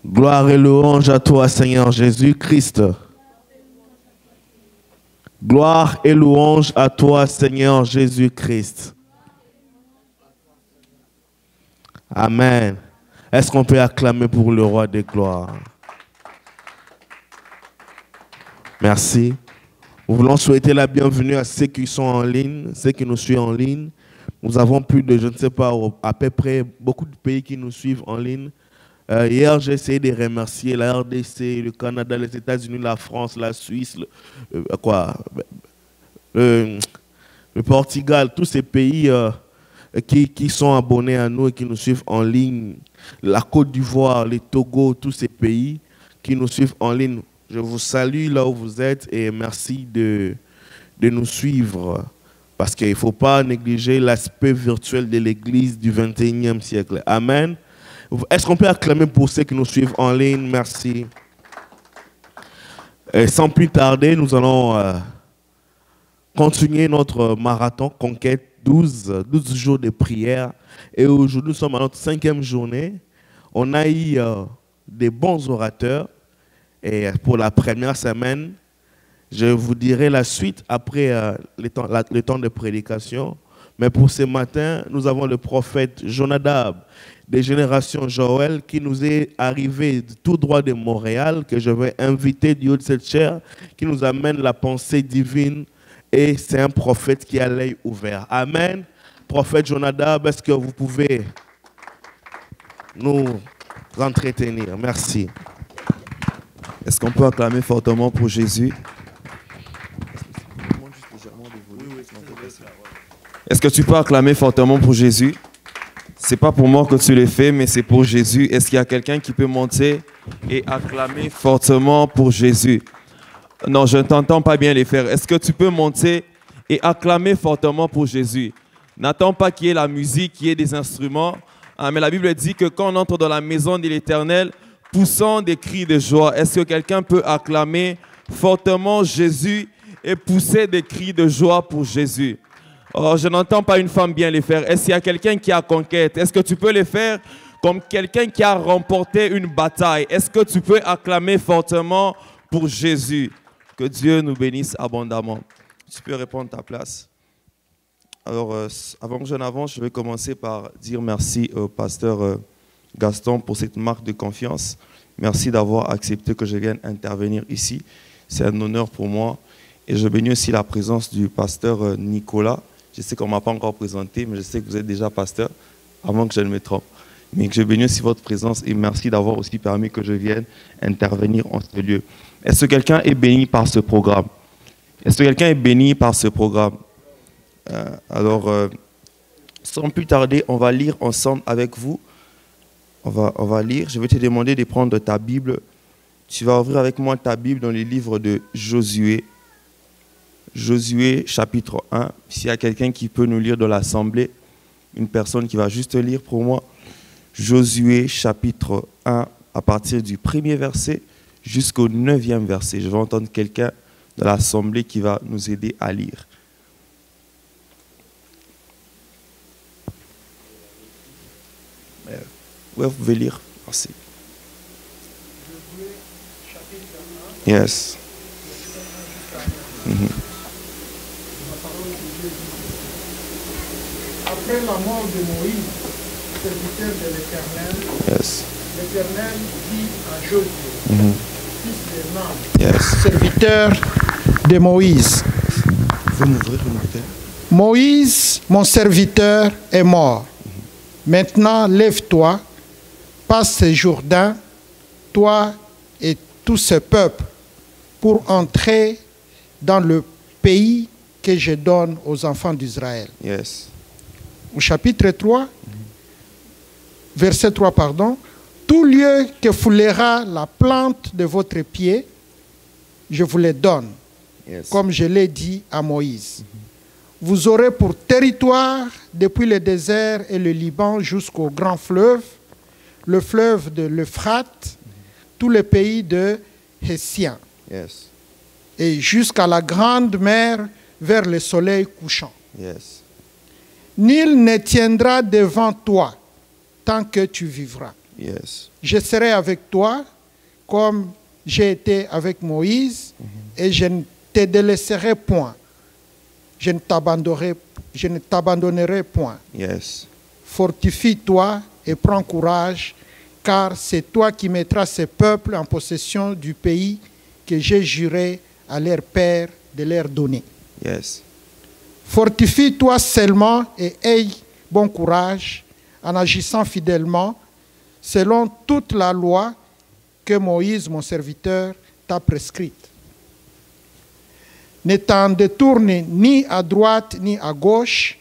Gloire et louange à toi, Seigneur Jésus-Christ. Gloire et louange à toi, Seigneur Jésus-Christ. Amen. Est-ce qu'on peut acclamer pour le roi des gloires? Merci. Nous voulons souhaiter la bienvenue à ceux qui sont en ligne, ceux qui nous suivent en ligne. Nous avons plus de, je ne sais pas, à peu près beaucoup de pays qui nous suivent en ligne. Hier, j'ai essayé de remercier la RDC, le Canada, les États-Unis, la France, la Suisse, le Portugal, tous ces pays qui sont abonnés à nous et qui nous suivent en ligne. La Côte d'Ivoire, le Togo, tous ces pays qui nous suivent en ligne. Je vous salue là où vous êtes et merci de nous suivre. Parce qu'il ne faut pas négliger l'aspect virtuel de l'Église du XXIe siècle. Amen. Est-ce qu'on peut acclamer pour ceux qui nous suivent en ligne? Merci. Et sans plus tarder, nous allons continuer notre marathon Conquête 12 jours de prière. Et aujourd'hui, nous sommes à notre 5e journée. On a eu des bons orateurs. Et pour la première semaine, je vous dirai la suite après le temps de prédication. Mais pour ce matin, nous avons le prophète Jonadab des générations Joël qui nous est arrivé tout droit de Montréal, que je vais inviter du haut de cette chair, qui nous amène la pensée divine. Et c'est un prophète qui a l'œil ouvert. Amen. Prophète Jonadab, est-ce que vous pouvez nous entretenir? Merci. Est-ce qu'on peut acclamer fortement pour Jésus? Est-ce que tu peux acclamer fortement pour Jésus? C'est pas pour moi que tu le fais, mais c'est pour Jésus. Est-ce qu'il y a quelqu'un qui peut monter et acclamer fortement pour Jésus? Non, je ne t'entends pas bien les faire. Est-ce que tu peux monter et acclamer fortement pour Jésus? N'attends pas qu'il y ait la musique, qu'il y ait des instruments. Ah, mais la Bible dit que quand on entre dans la maison de l'Éternel, poussant des cris de joie. Est-ce que quelqu'un peut acclamer fortement Jésus et pousser des cris de joie pour Jésus? Oh, je n'entends pas une femme bien les faire. Est-ce qu'il y a quelqu'un qui a conquête? Est-ce que tu peux les faire comme quelqu'un qui a remporté une bataille? Est-ce que tu peux acclamer fortement pour Jésus? Que Dieu nous bénisse abondamment. Tu peux répondre à ta place. Alors, avant que je n'avance, je vais commencer par dire merci au pasteur Gaston pour cette marque de confiance. Merci d'avoir accepté que je vienne intervenir ici. C'est un honneur pour moi. Et je bénis aussi la présence du pasteur Nicolas. Je sais qu'on ne m'a pas encore présenté, mais je sais que vous êtes déjà pasteur, avant que je ne me trompe. Mais que je bénis aussi votre présence et merci d'avoir aussi permis que je vienne intervenir en ce lieu. Est-ce que quelqu'un est béni par ce programme? Est-ce que quelqu'un est béni par ce programme? Sans plus tarder, on va lire ensemble avec vous. On va lire. Je vais te demander de prendre ta Bible. Tu vas ouvrir avec moi ta Bible dans les livres de Josué. Josué, chapitre 1. S'il y a quelqu'un qui peut nous lire de l'Assemblée, une personne qui va juste lire pour moi. Josué, chapitre 1, à partir du 1er verset jusqu'au 9e verset. Je vais entendre quelqu'un de l'Assemblée qui va nous aider à lire. Oui, vous pouvez lire. Merci. Yes. Après la mort de Moïse, serviteur de l'Éternel, l'Éternel dit à Josué, fils de Nun, serviteur de Moïse, Moïse, mon serviteur, est mort. Maintenant, lève-toi, passe ce Jourdain, toi et tout ce peuple, pour entrer dans le pays que je donne aux enfants d'Israël. Yes. Au chapitre 3, verset 3, pardon, tout lieu que foulera la plante de votre pied, je vous le donne, comme je l'ai dit à Moïse. Vous aurez pour territoire, depuis le désert et le Liban jusqu'au grand fleuve, le fleuve de l'Euphrate, tout le pays de Hessien, et jusqu'à la grande mer vers le soleil couchant. Nul ne tiendra devant toi tant que tu vivras. Yes. Je serai avec toi comme j'ai été avec Moïse et je ne te délaisserai point. Je ne t'abandonnerai point. Yes. Fortifie-toi et prends courage, car c'est toi qui mettras ces peuples en possession du pays que j'ai juré à leurs pères de leur donner. Yes. Fortifie-toi seulement et aie bon courage en agissant fidèlement selon toute la loi que Moïse, mon serviteur, t'a prescrite. Ne t'en détourne ni à droite ni à gauche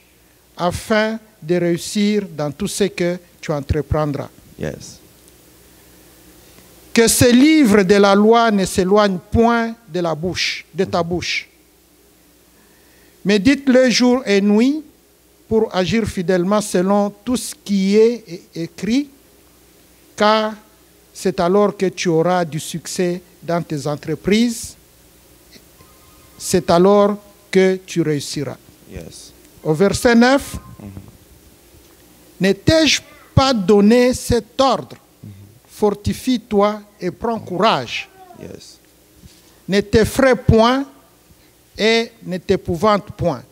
afin de réussir dans tout ce que tu entreprendras. Yes. Que ce livre de la loi ne s'éloigne point de ta bouche. Médite-le jour et nuit pour agir fidèlement selon tout ce qui est écrit, car c'est alors que tu auras du succès dans tes entreprises. C'est alors que tu réussiras. Yes. Au verset 9, ne t'ai-je pas donné cet ordre? Fortifie-toi et prends courage. Yes. Ne t'effraie point et ne t'épouvante point,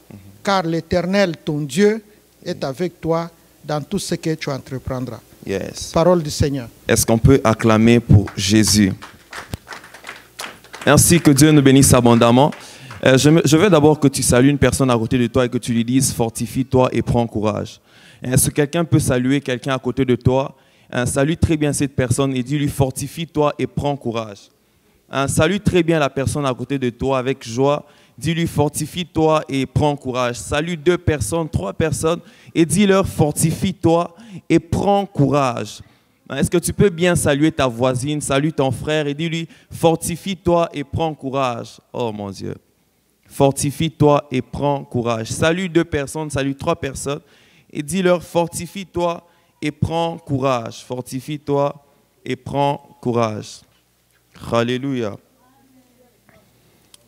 car l'Éternel, ton Dieu, est avec toi dans tout ce que tu entreprendras. Yes. Parole du Seigneur. Est-ce qu'on peut acclamer pour Jésus? Ainsi que Dieu nous bénisse abondamment. Je veux d'abord que tu salues une personne à côté de toi et que tu lui dises « Fortifie-toi et prends courage ». Est-ce que quelqu'un peut saluer quelqu'un à côté de toi? Salue très bien cette personne et dis-lui « Fortifie-toi et prends courage ». Salue très bien la personne à côté de toi avec joie. Dis-lui « Fortifie-toi et prends courage ». Salue 2 personnes, 3 personnes et dis-leur « Fortifie-toi et prends courage ». Est-ce que tu peux bien saluer ta voisine, salue ton frère et dis-lui « Fortifie-toi et prends courage ». Oh mon Dieu. Fortifie-toi et prends courage. Salue 2 personnes, salue 3 personnes et dis-leur « Fortifie-toi et prends courage. Fortifie-toi et prends courage. » Alléluia.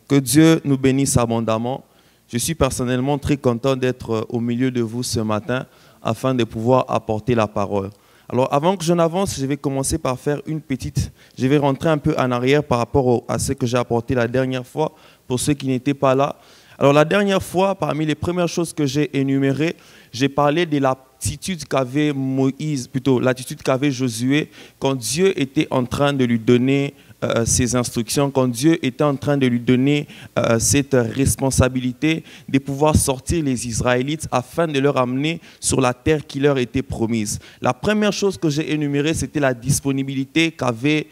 Que Dieu nous bénisse abondamment. Je suis personnellement très content d'être au milieu de vous ce matin afin de pouvoir apporter la parole. Alors avant que je n'avance, je vais commencer par faire je vais rentrer un peu en arrière par rapport à ce que j'ai apporté la dernière fois pour ceux qui n'étaient pas là. Alors la dernière fois, parmi les premières choses que j'ai énumérées, j'ai parlé de l'attitude qu'avait Moïse, plutôt l'attitude qu'avait Josué quand Dieu était en train de lui donner ses instructions, quand Dieu était en train de lui donner cette responsabilité de pouvoir sortir les Israélites afin de leur amener sur la terre qui leur était promise. La première chose que j'ai énumérée, c'était la disponibilité qu'avait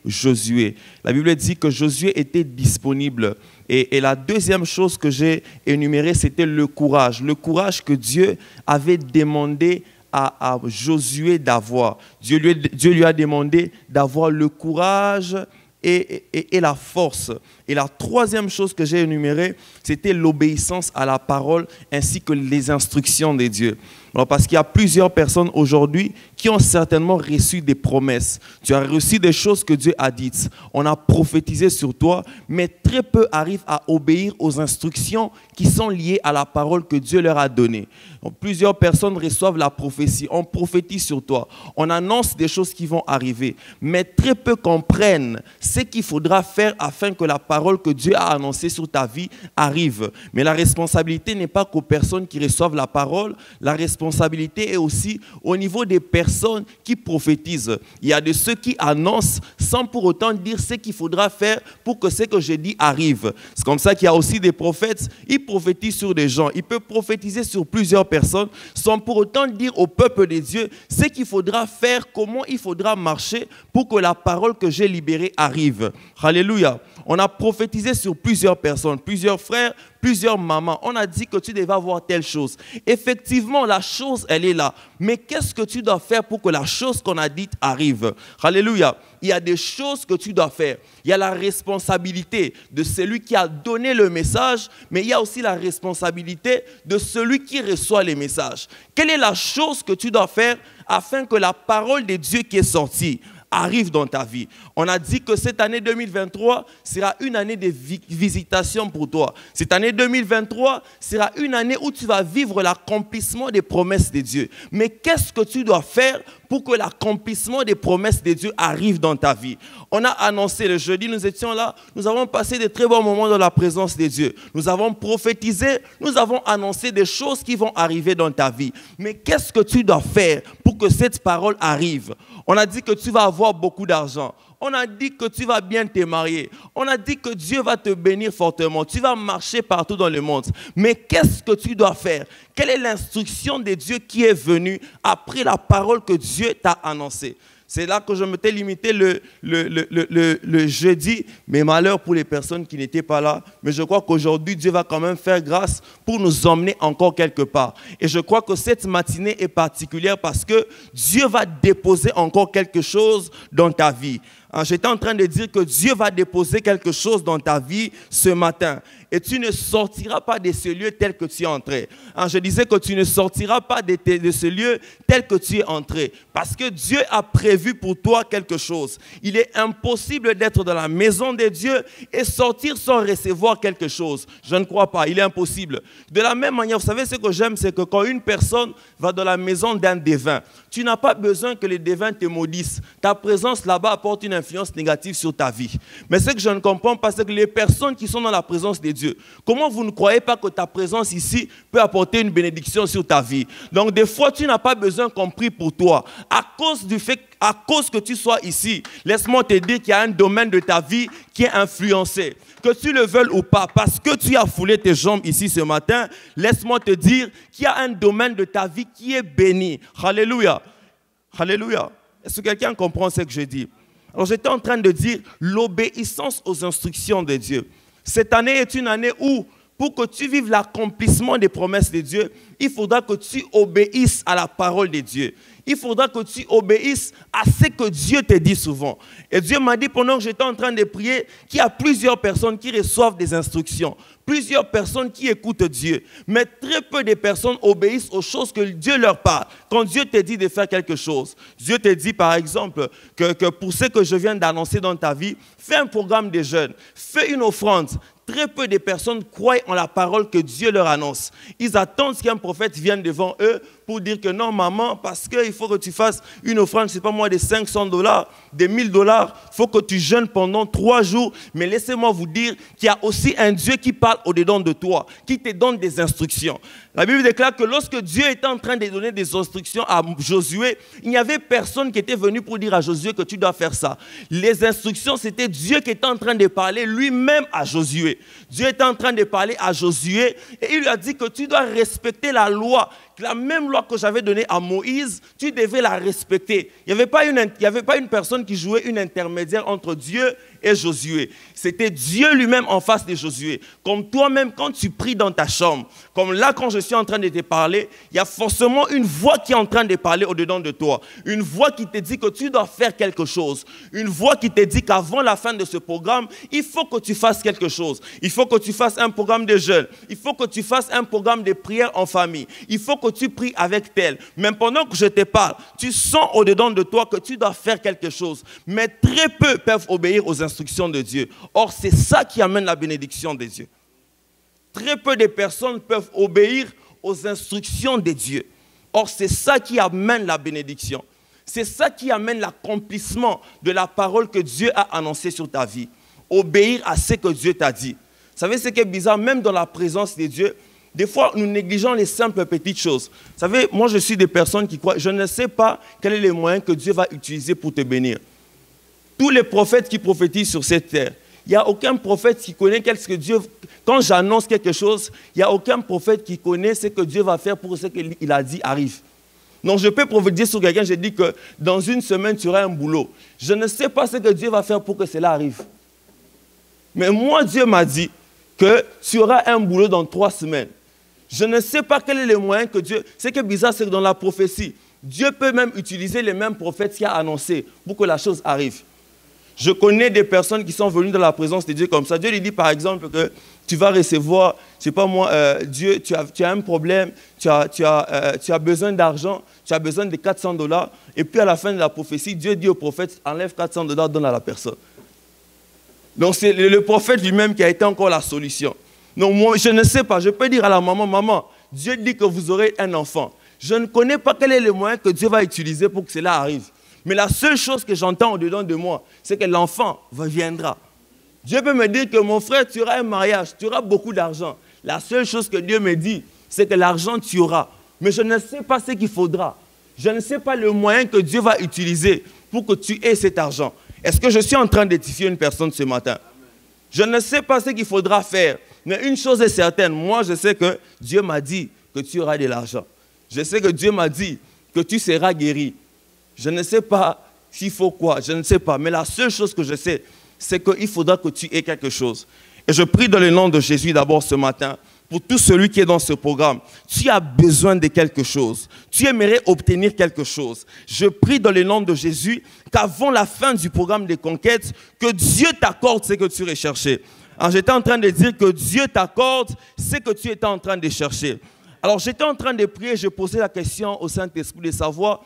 Josué. La Bible dit que Josué était disponible. Et la deuxième chose que j'ai énumérée, c'était le courage. Le courage que Dieu avait demandé à Josué d'avoir. Dieu lui a demandé d'avoir le courage et la force. Et la troisième chose que j'ai énumérée, c'était l'obéissance à la parole ainsi que les instructions de Dieu. Alors parce qu'il y a plusieurs personnes aujourd'hui qui ont certainement reçu des promesses. Tu as reçu des choses que Dieu a dites. On a prophétisé sur toi, mais très peu arrivent à obéir aux instructions qui sont liées à la parole que Dieu leur a donnée. Donc, plusieurs personnes reçoivent la prophétie. On prophétise sur toi. On annonce des choses qui vont arriver. Mais très peu comprennent ce qu'il faudra faire afin que la parole que Dieu a annoncée sur ta vie arrive. Mais la responsabilité n'est pas qu'aux personnes qui reçoivent la parole. La responsabilité est aussi au niveau des personnes qui prophétisent. Il y a de ceux qui annoncent sans pour autant dire ce qu'il faudra faire pour que ce que je dis arrive. C'est comme ça qu'il y a aussi des prophètes. Ils prophétisent sur des gens. Ils peuvent prophétiser sur plusieurs personnes sans pour autant dire au peuple de Dieu ce qu'il faudra faire, comment il faudra marcher pour que la parole que j'ai libérée arrive. Alléluia. On a prophétisé sur plusieurs personnes, plusieurs frères, plusieurs mamans. On a dit que tu devais avoir telle chose. Effectivement, la chose, elle est là. Mais qu'est-ce que tu dois faire pour que la chose qu'on a dite arrive? Alléluia. Il y a des choses que tu dois faire. Il y a la responsabilité de celui qui a donné le message, mais il y a aussi la responsabilité de celui qui reçoit les messages. Quelle est la chose que tu dois faire afin que la parole de Dieu qui est sortie arrive dans ta vie? On a dit que cette année 2023 sera une année de visitation pour toi. Cette année 2023 sera une année où tu vas vivre l'accomplissement des promesses de Dieu. Mais qu'est-ce que tu dois faire pour pour que l'accomplissement des promesses de Dieu arrive dans ta vie. On a annoncé le jeudi, nous étions là, nous avons passé de très bons moments dans la présence de Dieu. Nous avons prophétisé, nous avons annoncé des choses qui vont arriver dans ta vie. Mais qu'est-ce que tu dois faire pour que cette parole arrive? On a dit que tu vas avoir beaucoup d'argent. On a dit que tu vas bien te marier. On a dit que Dieu va te bénir fortement. Tu vas marcher partout dans le monde. Mais qu'est-ce que tu dois faire? Quelle est l'instruction de Dieu qui est venue après la parole que Dieu t'a annoncée? C'est là que je m'étais limité le jeudi, mais malheur pour les personnes qui n'étaient pas là. Mais je crois qu'aujourd'hui, Dieu va quand même faire grâce pour nous emmener encore quelque part. Et je crois que cette matinée est particulière parce que Dieu va déposer encore quelque chose dans ta vie. J'étais en train de dire que Dieu va déposer quelque chose dans ta vie ce matin. Et tu ne sortiras pas de ce lieu tel que tu es entré. Je disais que tu ne sortiras pas de ce lieu tel que tu es entré. Parce que Dieu a prévu pour toi quelque chose. Il est impossible d'être dans la maison de Dieu et sortir sans recevoir quelque chose. Je ne crois pas, il est impossible. De la même manière, vous savez ce que j'aime, c'est que quand une personne va dans la maison d'un devin, tu n'as pas besoin que le devin te maudisse. Ta présence là-bas apporte une influence négative sur ta vie. Mais ce que je ne comprends pas, c'est que les personnes qui sont dans la présence de Dieu, comment vous ne croyez pas que ta présence ici peut apporter une bénédiction sur ta vie? Donc des fois, tu n'as pas besoin qu'on prie pour toi. À cause que tu sois ici, laisse-moi te dire qu'il y a un domaine de ta vie qui est influencé. Que tu le veuilles ou pas, parce que tu as foulé tes jambes ici ce matin, laisse-moi te dire qu'il y a un domaine de ta vie qui est béni. Alléluia. Alléluia. Est-ce que quelqu'un comprend ce que je dis? Alors j'étais en train de dire l'obéissance aux instructions de Dieu. Cette année est une année où, pour que tu vives l'accomplissement des promesses de Dieu, il faudra que tu obéisses à la parole de Dieu. Il faudra que tu obéisses à ce que Dieu te dit souvent. Et Dieu m'a dit pendant que j'étais en train de prier qu'il y a plusieurs personnes qui reçoivent des instructions. Plusieurs personnes qui écoutent Dieu. Mais très peu de personnes obéissent aux choses que Dieu leur parle. Quand Dieu te dit de faire quelque chose, Dieu te dit par exemple que pour ce que je viens d'annoncer dans ta vie, fais un programme de jeûne, fais une offrande. Très peu de personnes croient en la parole que Dieu leur annonce. Ils attendent qu'un prophète vienne devant eux pour dire que non, maman, parce qu'il faut que tu fasses une offrande, je ne sais pas moi, de $500, de $1000. Il faut que tu jeûnes pendant 3 jours. Mais laissez-moi vous dire qu'il y a aussi un Dieu qui parle au-dedans de toi, qui te donne des instructions. La Bible déclare que lorsque Dieu était en train de donner des instructions à Josué, il n'y avait personne qui était venu pour dire à Josué que tu dois faire ça. Les instructions, c'était Dieu qui était en train de parler lui-même à Josué. Dieu était en train de parler à Josué et il lui a dit que tu dois respecter la loi. La même loi que j'avais donnée à Moïse, tu devais la respecter. Il n'y avait pas une personne qui jouait une intermédiaire entre Dieu et Josué. C'était Dieu lui-même en face de Josué. Comme toi-même, quand tu pries dans ta chambre, comme là, quand je suis en train de te parler, il y a forcément une voix qui est en train de parler au-dedans de toi. Une voix qui te dit que tu dois faire quelque chose. Une voix qui te dit qu'avant la fin de ce programme, il faut que tu fasses quelque chose. Il faut que tu fasses un programme de jeûne. Il faut que tu fasses un programme de prière en famille. Il faut que tu pries avec tel. Même pendant que je te parle, tu sens au-dedans de toi que tu dois faire quelque chose. Mais très peu peuvent obéir aux instructions de Dieu. Or, c'est ça qui amène la bénédiction de Dieu. Très peu de personnes peuvent obéir aux instructions de Dieu. Or, c'est ça qui amène la bénédiction. C'est ça qui amène l'accomplissement de la parole que Dieu a annoncée sur ta vie. Obéir à ce que Dieu t'a dit. Vous savez ce qui est bizarre, même dans la présence de Dieu, des fois, nous négligeons les simples petites choses. Vous savez, moi, je suis des personnes qui croient, je ne sais pas quel est le moyen que Dieu va utiliser pour te bénir. Tous les prophètes qui prophétisent sur cette terre, il n'y a aucun prophète qui connaît ce que Dieu... Quand j'annonce quelque chose, il n'y a aucun prophète qui connaît ce que Dieu va faire pour que ce qu'il a dit arrive. Donc, je peux prophétiser sur quelqu'un, je dis que dans une semaine, tu auras un boulot. Je ne sais pas ce que Dieu va faire pour que cela arrive. Mais moi, Dieu m'a dit que tu auras un boulot dans 3 semaines. Je ne sais pas quel est le moyen que Dieu... Ce qui est bizarre, c'est que dans la prophétie, Dieu peut même utiliser les mêmes prophètes qui a annoncé pour que la chose arrive. Je connais des personnes qui sont venues dans la présence de Dieu comme ça. Dieu lui dit par exemple que tu vas recevoir, je ne sais pas moi, Dieu, tu as un problème, tu as besoin d'argent, tu as besoin de $400. Et puis à la fin de la prophétie, Dieu dit au prophète, enlève $400, donne à la personne. Donc c'est le prophète lui-même qui a été encore la solution. Donc moi, je ne sais pas, je peux dire à la maman, maman, Dieu dit que vous aurez un enfant. Je ne connais pas quel est le moyen que Dieu va utiliser pour que cela arrive. Mais la seule chose que j'entends au-dedans de moi, c'est que l'enfant viendra. Dieu peut me dire que mon frère, tu auras un mariage, tu auras beaucoup d'argent. La seule chose que Dieu me dit, c'est que l'argent tu auras. Mais je ne sais pas ce qu'il faudra. Je ne sais pas le moyen que Dieu va utiliser pour que tu aies cet argent. Est-ce que je suis en train d'édifier une personne ce matin? Je ne sais pas ce qu'il faudra faire. Mais une chose est certaine, moi je sais que Dieu m'a dit que tu auras de l'argent. Je sais que Dieu m'a dit que tu seras guéri. Je ne sais pas s'il faut quoi, je ne sais pas. Mais la seule chose que je sais, c'est qu'il faudra que tu aies quelque chose. Et je prie dans le nom de Jésus d'abord ce matin, pour tout celui qui est dans ce programme. Tu as besoin de quelque chose. Tu aimerais obtenir quelque chose. Je prie dans le nom de Jésus qu'avant la fin du programme de conquête, que Dieu t'accorde ce que tu recherchais. Alors j'étais en train de dire que Dieu t'accorde ce que tu étais en train de chercher. Alors j'étais en train de prier, je posais la question au Saint-Esprit de savoir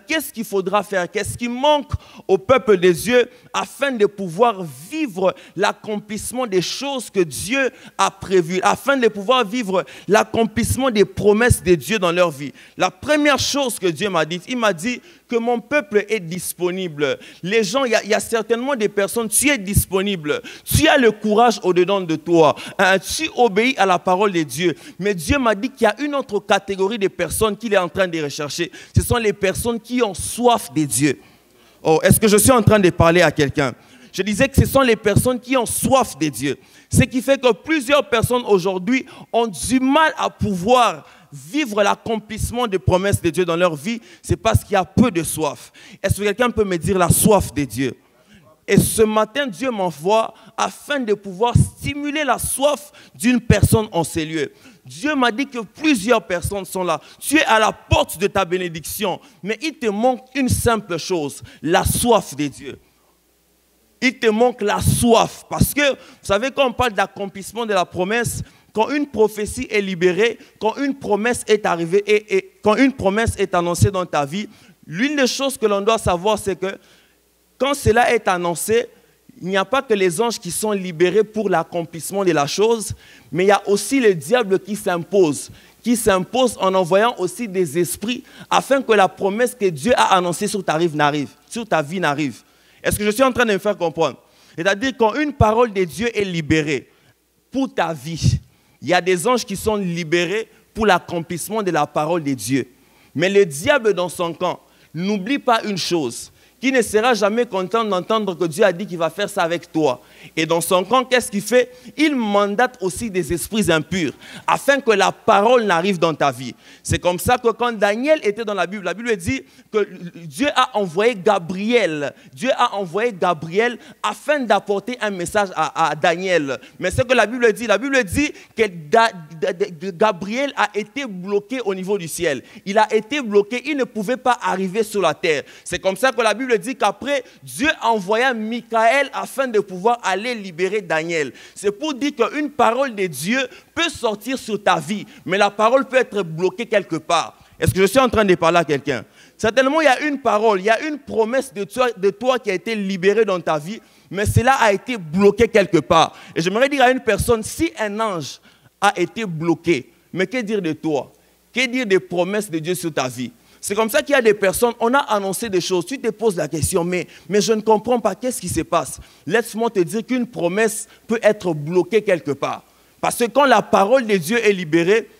qu'est-ce qu'il faudra faire, qu'est-ce qui manque au peuple des Dieu afin de pouvoir vivre l'accomplissement des choses que Dieu a prévues, afin de pouvoir vivre l'accomplissement des promesses de Dieu dans leur vie. La première chose que Dieu m'a dit, il m'a dit que mon peuple est disponible. Les gens, il y a certainement des personnes, tu es disponible, tu as le courage au-dedans de toi, tu obéis à la parole de Dieu. Mais Dieu m'a dit qu'il y a une autre catégorie de personnes qu'il est en train de rechercher. Ce sont les personnes qui ont soif de Dieu. Oh, est-ce que je suis en train de parler à quelqu'un? Je disais que ce sont les personnes qui ont soif de Dieu. Ce qui fait que plusieurs personnes aujourd'hui ont du mal à pouvoir vivre l'accomplissement des promesses de Dieu dans leur vie, c'est parce qu'il y a peu de soif. Est-ce que quelqu'un peut me dire la soif de Dieu? Et ce matin, Dieu m'envoie afin de pouvoir stimuler la soif d'une personne en ces lieux. Dieu m'a dit que plusieurs personnes sont là. Tu es à la porte de ta bénédiction, mais il te manque une simple chose, la soif de Dieu. Il te manque la soif. Parce que, vous savez, quand on parle d'accomplissement de la promesse, quand une prophétie est libérée, quand une promesse est arrivée et quand une promesse est annoncée dans ta vie, l'une des choses que l'on doit savoir, c'est que quand cela est annoncé, il n'y a pas que les anges qui sont libérés pour l'accomplissement de la chose, mais il y a aussi le diable qui s'impose en envoyant aussi des esprits afin que la promesse que Dieu a annoncée sur ta vie n'arrive. Est-ce que je suis en train de me faire comprendre? C'est-à-dire quand une parole de Dieu est libérée pour ta vie, il y a des anges qui sont libérés pour l'accomplissement de la parole de Dieu. Mais le diable dans son camp, n'oublie pas une chose, qui ne sera jamais content d'entendre que Dieu a dit qu'il va faire ça avec toi. Et dans son camp, qu'est-ce qu'il fait? Il mandate aussi des esprits impurs, afin que la parole n'arrive dans ta vie. C'est comme ça que quand Daniel était dans la Bible dit que Dieu a envoyé Gabriel. Dieu a envoyé Gabriel afin d'apporter un message à Daniel. Mais ce que la Bible dit que Gabriel a été bloqué au niveau du ciel. Il a été bloqué, il ne pouvait pas arriver sur la terre. C'est comme ça que la Bible dit qu'après, Dieu envoya Michael afin de pouvoir aller libérer Daniel. C'est pour dire qu'une parole de Dieu peut sortir sur ta vie, mais la parole peut être bloquée quelque part. Est-ce que je suis en train de parler à quelqu'un? Certainement, il y a une parole, il y a une promesse de toi qui a été libérée dans ta vie, mais cela a été bloqué quelque part. Et j'aimerais dire à une personne, si un ange a été bloqué, mais que dire de toi? Que dire des promesses de Dieu sur ta vie? C'est comme ça qu'il y a des personnes, on a annoncé des choses, tu te poses la question, mais je ne comprends pas, qu'est-ce qui se passe? Laisse-moi te dire qu'une promesse peut être bloquée quelque part. Parce que quand la parole de Dieu est libérée,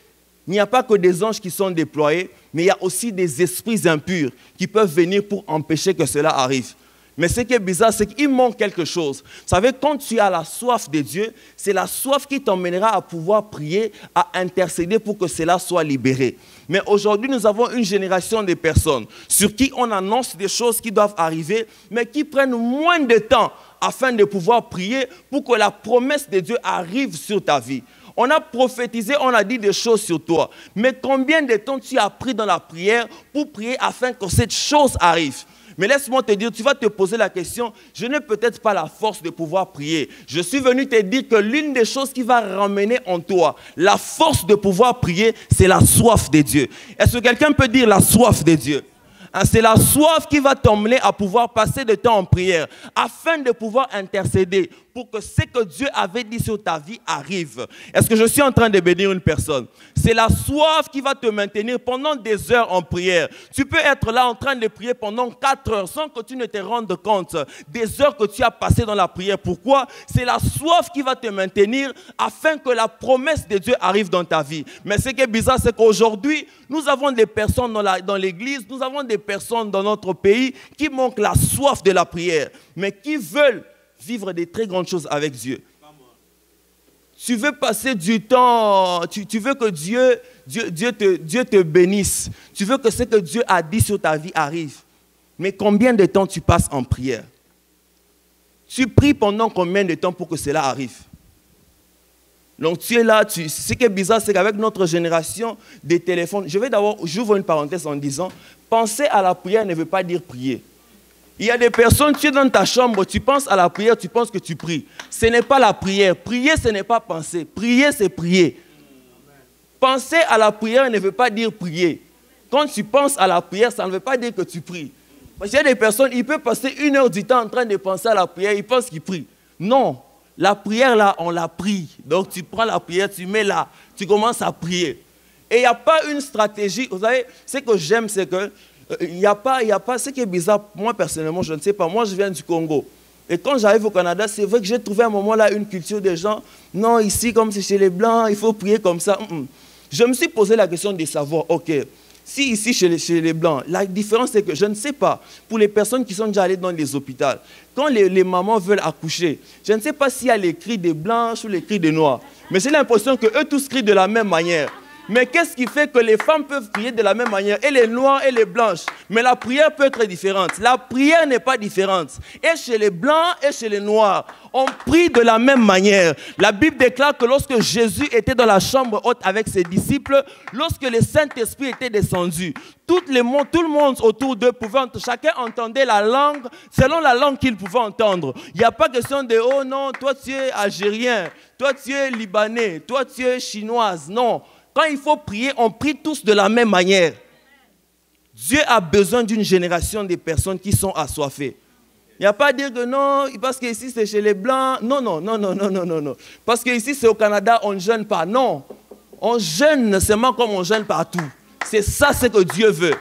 il n'y a pas que des anges qui sont déployés, mais il y a aussi des esprits impurs qui peuvent venir pour empêcher que cela arrive. Mais ce qui est bizarre, c'est qu'il manque quelque chose. Vous savez, quand tu as la soif de Dieu, c'est la soif qui t'emmènera à pouvoir prier, à intercéder pour que cela soit libéré. Mais aujourd'hui, nous avons une génération de personnes sur qui on annonce des choses qui doivent arriver, mais qui prennent moins de temps afin de pouvoir prier pour que la promesse de Dieu arrive sur ta vie. On a prophétisé, on a dit des choses sur toi. Mais combien de temps tu as pris dans la prière pour prier afin que cette chose arrive? Mais laisse-moi te dire, tu vas te poser la question, je n'ai peut-être pas la force de pouvoir prier. Je suis venu te dire que l'une des choses qui va ramener en toi la force de pouvoir prier, c'est la soif de Dieu. Est-ce que quelqu'un peut dire la soif de Dieu? C'est la soif qui va t'emmener à pouvoir passer de temps en prière afin de pouvoir intercéder pour que ce que Dieu avait dit sur ta vie arrive. Est-ce que je suis en train de bénir une personne? C'est la soif qui va te maintenir pendant des heures en prière. Tu peux être là en train de prier pendant 4 heures sans que tu ne te rendes compte des heures que tu as passées dans la prière. Pourquoi? C'est la soif qui va te maintenir afin que la promesse de Dieu arrive dans ta vie. Mais ce qui est bizarre, c'est qu'aujourd'hui, nous avons des personnes dans l'église, nous avons des personnes dans notre pays qui manquent la soif de la prière, mais qui veulent vivre des très grandes choses avec Dieu. Tu veux passer du temps, tu veux que Dieu te bénisse. Tu veux que ce que Dieu a dit sur ta vie arrive. Mais combien de temps tu passes en prière? Tu pries pendant combien de temps pour que cela arrive? Donc tu es là, ce qui est bizarre, c'est qu'avec notre génération des téléphones, j'ouvre une parenthèse en disant, penser à la prière ne veut pas dire prier. Il y a des personnes, tu es dans ta chambre, tu penses à la prière, tu penses que tu pries. Ce n'est pas la prière. Prier, ce n'est pas penser. Prier, c'est prier. Penser à la prière ne veut pas dire prier. Quand tu penses à la prière, ça ne veut pas dire que tu pries. Parce qu'il y a des personnes, ils peuvent passer 1 heure du temps en train de penser à la prière, ils pensent qu'ils prient. Non, la prière là, on la prie. Donc tu prends la prière, tu mets là, tu commences à prier. Et il n'y a pas une stratégie. Vous savez, ce que j'aime, c'est que il n'y a pas, ce qui est bizarre, moi personnellement, je ne sais pas, moi je viens du Congo. Et quand j'arrive au Canada, c'est vrai que j'ai trouvé à un moment là une culture des gens, non, ici, comme c'est chez les Blancs, il faut prier comme ça. Je me suis posé la question de savoir, ok, si ici chez les Blancs, la différence c'est que je ne sais pas, pour les personnes qui sont déjà allées dans les hôpitaux, quand les mamans veulent accoucher, je ne sais pas s'il y a les cris des Blancs ou les cris des Noirs, mais j'ai l'impression qu'eux tous crient de la même manière. Mais qu'est-ce qui fait que les femmes peuvent prier de la même manière, et les noirs et les blanches? Mais la prière peut être différente. La prière n'est pas différente. Et chez les blancs et chez les noirs, on prie de la même manière. La Bible déclare que lorsque Jésus était dans la chambre haute avec ses disciples, lorsque le Saint-Esprit était descendu, tout le monde autour d'eux chacun entendait la langue selon la langue qu'il pouvait entendre. Il n'y a pas question de « Oh non, toi tu es algérien, toi tu es libanais, toi tu es chinoise ». Non. Quand il faut prier, on prie tous de la même manière. Dieu a besoin d'une génération de personnes qui sont assoiffées. Il n'y a pas à dire que non, parce qu'ici c'est chez les Blancs. Non. Parce qu'ici c'est au Canada, on ne jeûne pas. Non, on jeûne seulement comme on jeûne partout. C'est ça ce que Dieu veut.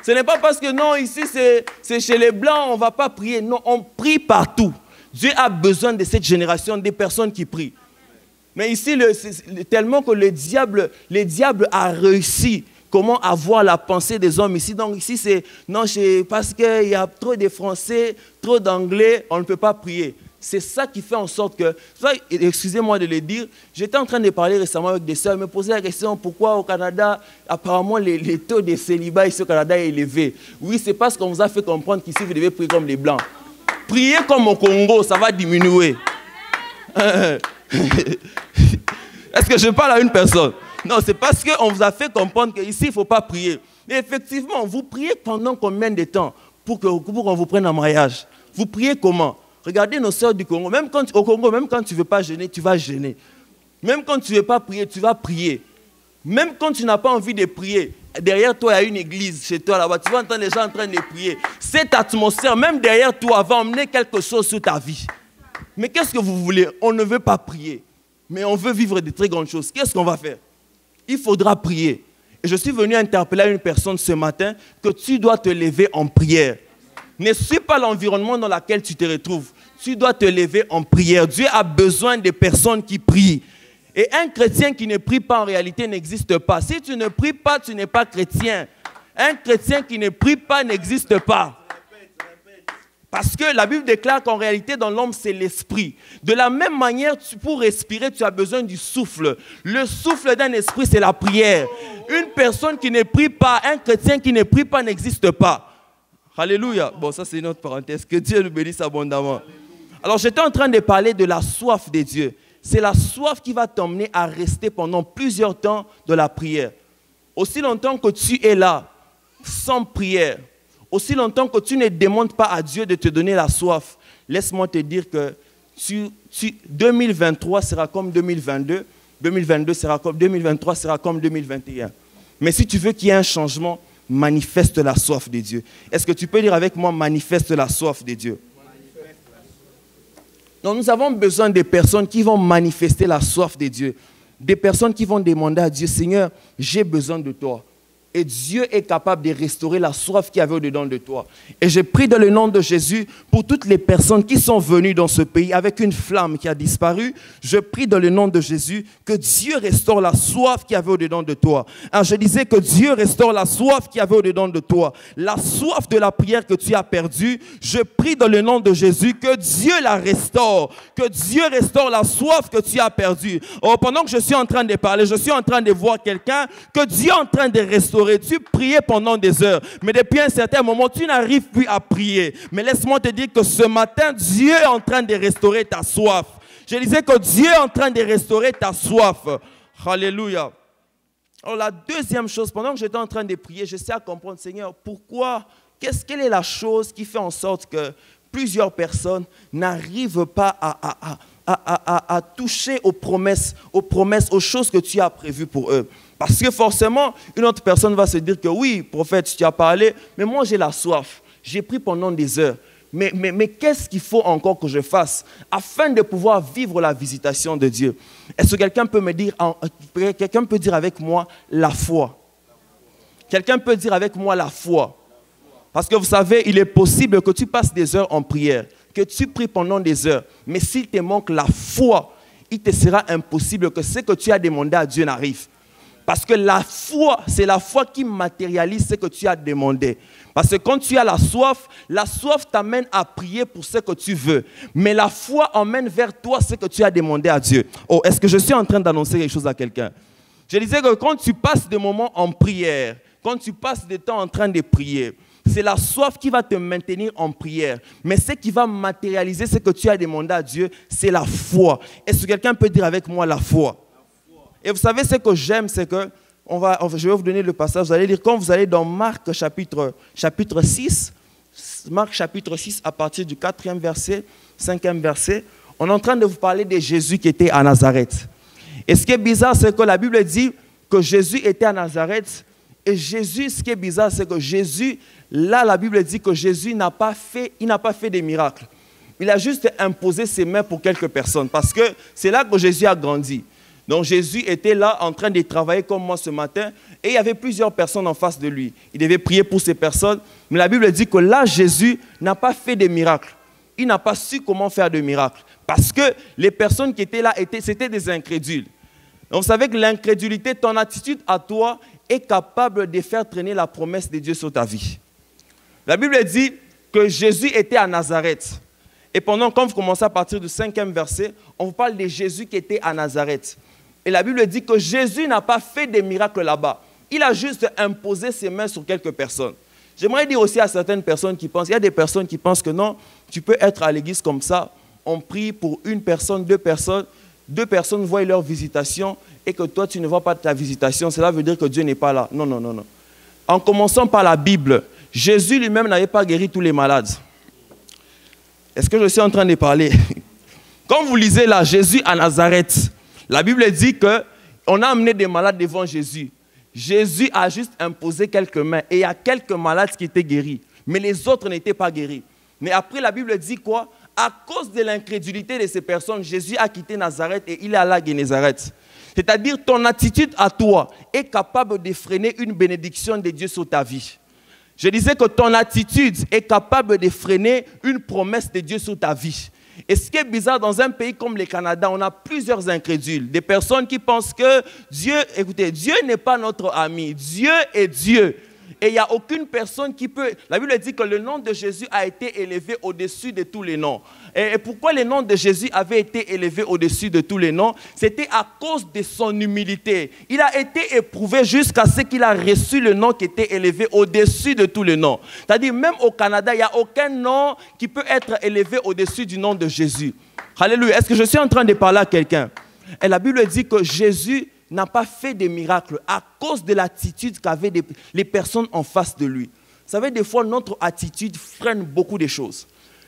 Ce n'est pas parce que non, ici c'est chez les Blancs, on ne va pas prier. Non, on prie partout. Dieu a besoin de cette génération, des personnes qui prient. Mais ici, tellement que le diable a réussi comment avoir la pensée des hommes ici. Donc ici, c'est non, parce qu'il y a trop de Français, trop d'Anglais, on ne peut pas prier. C'est ça qui fait en sorte que, excusez-moi de le dire, j'étais en train de parler récemment avec des sœurs, me poser la question pourquoi au Canada, apparemment les taux de célibat ici au Canada est élevé. Oui, c'est parce qu'on vous a fait comprendre qu'ici, vous devez prier comme les Blancs. Priez comme au Congo, ça va diminuer. Est-ce que je parle à une personne? Non, c'est parce qu'on vous a fait comprendre qu'ici, il ne faut pas prier. Mais effectivement, vous priez pendant combien de temps pour qu'on vous prenne en mariage? Vous priez comment? Regardez nos sœurs du Congo. Au Congo, même quand tu ne veux pas jeûner, tu vas jeûner. Même quand tu ne veux pas prier, tu vas prier. Même quand tu n'as pas envie de prier, derrière toi, il y a une église chez toi là-bas. Tu vas entendre les gens en train de prier. Cette atmosphère, même derrière toi, va emmener quelque chose sur ta vie. Mais qu'est-ce que vous voulez? On ne veut pas prier, mais on veut vivre de très grandes choses. Qu'est-ce qu'on va faire? Il faudra prier. Et je suis venu interpeller une personne ce matin que tu dois te lever en prière. Ne suis pas l'environnement dans lequel tu te retrouves. Tu dois te lever en prière. Dieu a besoin de personnes qui prient. Et un chrétien qui ne prie pas en réalité n'existe pas. Si tu ne pries pas, tu n'es pas chrétien. Un chrétien qui ne prie pas n'existe pas. Parce que la Bible déclare qu'en réalité, dans l'homme, c'est l'esprit. De la même manière, pour respirer, tu as besoin du souffle. Le souffle d'un esprit, c'est la prière. Une personne qui ne prie pas, un chrétien qui ne prie pas n'existe pas. Alléluia. Bon, ça, c'est une autre parenthèse. Que Dieu nous bénisse abondamment. Alors, j'étais en train de parler de la soif de Dieu. C'est la soif qui va t'emmener à rester pendant plusieurs temps de la prière. Aussi longtemps que tu es là, sans prière, aussi longtemps que tu ne demandes pas à Dieu de te donner la soif, laisse-moi te dire que 2023 sera comme 2022, 2023 sera comme 2021. Mais si tu veux qu'il y ait un changement, manifeste la soif de Dieu. Est-ce que tu peux dire avec moi, manifeste la soif de Dieu? Donc nous avons besoin de personnes qui vont manifester la soif de Dieu. Des personnes qui vont demander à Dieu, Seigneur, j'ai besoin de toi. Et Dieu est capable de restaurer la soif qu'il y avait au-dedans de toi. Et je prie dans le nom de Jésus pour toutes les personnes qui sont venues dans ce pays avec une flamme qui a disparu. Je prie dans le nom de Jésus que Dieu restaure la soif qu'il y avait au-dedans de toi. Alors, je disais que Dieu restaure la soif qu'il y avait au-dedans de toi. La soif de la prière que tu as perdue, je prie dans le nom de Jésus que Dieu la restaure. Que Dieu restaure la soif que tu as perdue. Oh, pendant que je suis en train de parler, je suis en train de voir quelqu'un que Dieu est en train de restaurer. Tu priais pendant des heures, mais depuis un certain moment, tu n'arrives plus à prier. Mais laisse-moi te dire que ce matin, Dieu est en train de restaurer ta soif. Je disais que Dieu est en train de restaurer ta soif. Alléluia. Alors la deuxième chose, pendant que j'étais en train de prier, j'essaie à comprendre, Seigneur, pourquoi, quelle est la chose qui fait en sorte que plusieurs personnes n'arrivent pas à toucher aux promesses, aux choses que tu as prévues pour eux. Parce que forcément, une autre personne va se dire que oui, prophète, tu as parlé, mais moi j'ai la soif. J'ai pris pendant des heures. Mais qu'est-ce qu'il faut encore que je fasse afin de pouvoir vivre la visitation de Dieu? Est-ce que quelqu'un peut me dire, quelqu'un peut dire avec moi la foi? Quelqu'un peut dire avec moi la foi? Parce que vous savez, il est possible que tu passes des heures en prière, que tu pries pendant des heures, mais s'il te manque la foi, il te sera impossible que ce que tu as demandé à Dieu n'arrive. Parce que la foi, c'est la foi qui matérialise ce que tu as demandé. Parce que quand tu as la soif t'amène à prier pour ce que tu veux. Mais la foi emmène vers toi ce que tu as demandé à Dieu. Oh, est-ce que je suis en train d'annoncer quelque chose à quelqu'un? Je disais que quand tu passes des moments en prière, quand tu passes des temps en train de prier, c'est la soif qui va te maintenir en prière. Mais ce qui va matérialiser ce que tu as demandé à Dieu, c'est la foi. Est-ce que quelqu'un peut dire avec moi la foi? Et vous savez, ce que j'aime, c'est que, je vais vous donner le passage, vous allez lire, quand vous allez dans Marc chapitre 6, Marc chapitre 6, à partir du 4e verset, 5e verset, on est en train de vous parler de Jésus qui était à Nazareth. Et ce qui est bizarre, c'est que la Bible dit que Jésus était à Nazareth. Et Jésus, ce qui est bizarre, c'est que Jésus, là, la Bible dit que Jésus n'a pas fait des miracles. Il a juste imposé ses mains pour quelques personnes, parce que c'est là que Jésus a grandi. Donc Jésus était là en train de travailler comme moi ce matin et il y avait plusieurs personnes en face de lui. Il devait prier pour ces personnes, mais la Bible dit que là, Jésus n'a pas fait de miracles. Il n'a pas su comment faire de miracles parce que les personnes qui étaient là, c'était des incrédules. Donc vous savez que l'incrédulité, ton attitude à toi est capable de faire traîner la promesse de Dieu sur ta vie. La Bible dit que Jésus était à Nazareth. Et quand vous commencez à partir du 5e verset, on vous parle de Jésus qui était à Nazareth. Et la Bible dit que Jésus n'a pas fait des miracles là-bas. Il a juste imposé ses mains sur quelques personnes. J'aimerais dire aussi à certaines personnes qui pensent, il y a des personnes qui pensent que non, tu peux être à l'église comme ça, on prie pour une personne, deux personnes voient leur visitation et que toi tu ne vois pas ta visitation, cela veut dire que Dieu n'est pas là. Non, non, non, non. En commençant par la Bible, Jésus lui-même n'avait pas guéri tous les malades. Est-ce que je suis en train de parler? Quand vous lisez là, Jésus à Nazareth, la Bible dit qu'on a amené des malades devant Jésus. Jésus a juste imposé quelques mains et il y a quelques malades qui étaient guéris. Mais les autres n'étaient pas guéris. Mais après, la Bible dit quoi? À cause de l'incrédulité de ces personnes, Jésus a quitté Nazareth et il est allé à Génézareth. C'est-à-dire ton attitude à toi est capable de freiner une bénédiction de Dieu sur ta vie. Je disais que ton attitude est capable de freiner une promesse de Dieu sur ta vie. Et ce qui est bizarre, dans un pays comme le Canada, on a plusieurs incrédules. Des personnes qui pensent que Dieu n'est pas notre ami. Dieu est Dieu. Et il n'y a aucune personne qui peut... La Bible dit que le nom de Jésus a été élevé au-dessus de tous les noms. Et pourquoi le nom de Jésus avait été élevé au-dessus de tous les noms? C'était à cause de son humilité. Il a été éprouvé jusqu'à ce qu'il a reçu le nom qui était élevé au-dessus de tous les noms. C'est-à-dire, même au Canada, il n'y a aucun nom qui peut être élevé au-dessus du nom de Jésus. Alléluia. Est-ce que je suis en train de parler à quelqu'un? Et la Bible dit que Jésus n'a pas fait de miracles à cause de l'attitude qu'avaient les personnes en face de lui. Vous savez, des fois, notre attitude freine beaucoup de choses.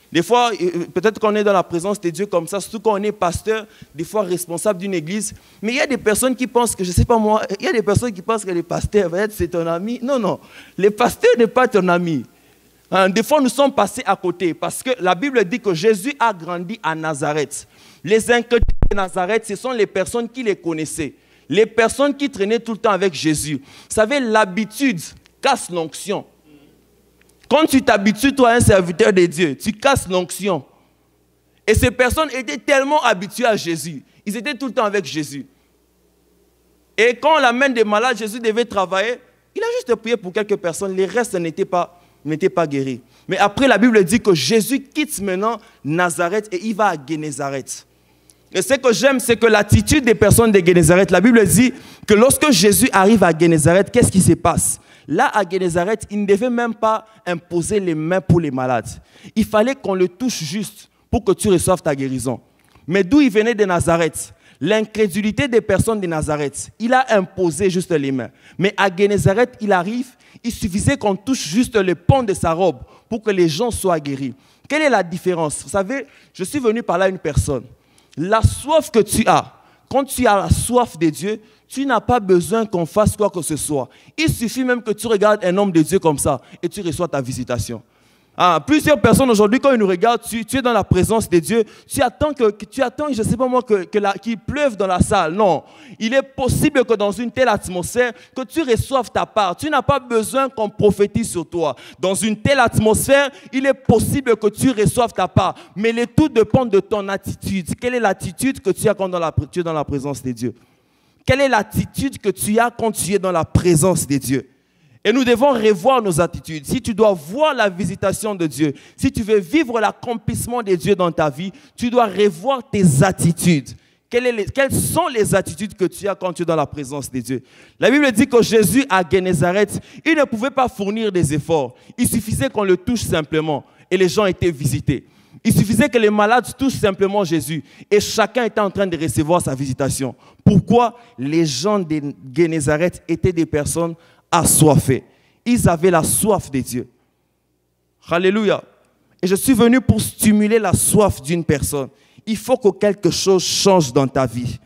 Des fois, peut-être qu'on est dans la présence de Dieu comme ça, surtout quand on est pasteur, des fois responsable d'une église. Mais il y a des personnes qui pensent que, je ne sais pas moi, il y a des personnes qui pensent que le pasteur, c'est ton ami. Non, non, le pasteur n'est pas ton ami. Des fois, nous sommes passés à côté parce que la Bible dit que Jésus a grandi à Nazareth. Les incrédules de Nazareth, ce sont les personnes qui les connaissaient. Les personnes qui traînaient tout le temps avec Jésus. Vous savez, l'habitude casse l'onction. Quand tu t'habitues, toi, à un serviteur de Dieu, tu casses l'onction. Et ces personnes étaient tellement habituées à Jésus. Ils étaient tout le temps avec Jésus. Et quand on l'amène des malades, Jésus devait travailler. Il a juste prié pour quelques personnes. Les restes n'étaient pas guéris. Mais après, la Bible dit que Jésus quitte maintenant Nazareth et il va à Génézareth. Et ce que j'aime, c'est que l'attitude des personnes de Génézareth, la Bible dit que lorsque Jésus arrive à Génézareth, qu'est-ce qui se passe? Là, à Génézareth, il ne devait même pas imposer les mains pour les malades. Il fallait qu'on le touche juste pour que tu reçoives ta guérison. Mais d'où il venait de Nazareth? L'incrédulité des personnes de Nazareth, il a imposé juste les mains. Mais à Génézareth, il arrive, il suffisait qu'on touche juste le pont de sa robe pour que les gens soient guéris. Quelle est la différence? Vous savez, je suis venu parler à une personne. La soif que tu as, quand tu as la soif de Dieu, tu n'as pas besoin qu'on fasse quoi que ce soit. Il suffit même que tu regardes un homme de Dieu comme ça et tu reçois ta visitation. Plusieurs personnes aujourd'hui, quand ils nous regardent, tu es dans la présence de Dieu, tu attends, je ne sais pas moi, qu'il pleuve dans la salle. Non, il est possible que dans une telle atmosphère, que tu reçoives ta part. Tu n'as pas besoin qu'on prophétise sur toi. Dans une telle atmosphère, il est possible que tu reçoives ta part. Mais le tout dépend de ton attitude. Quelle est l'attitude que tu as quand tu es dans la présence de Dieu? Quelle est l'attitude que tu as quand tu es dans la présence de Dieu? Et nous devons revoir nos attitudes. Si tu dois voir la visitation de Dieu, si tu veux vivre l'accomplissement de Dieu dans ta vie, tu dois revoir tes attitudes. Quelles sont les attitudes que tu as quand tu es dans la présence de Dieu? La Bible dit que Jésus à Génézareth, il ne pouvait pas fournir des efforts. Il suffisait qu'on le touche simplement et les gens étaient visités. Il suffisait que les malades touchent simplement Jésus et chacun était en train de recevoir sa visitation. Pourquoi? Les gens de Génézareth étaient des personnes assoiffés. Ils avaient la soif de Dieu. Alléluia. Et je suis venu pour stimuler la soif d'une personne. Il faut que quelque chose change dans ta vie.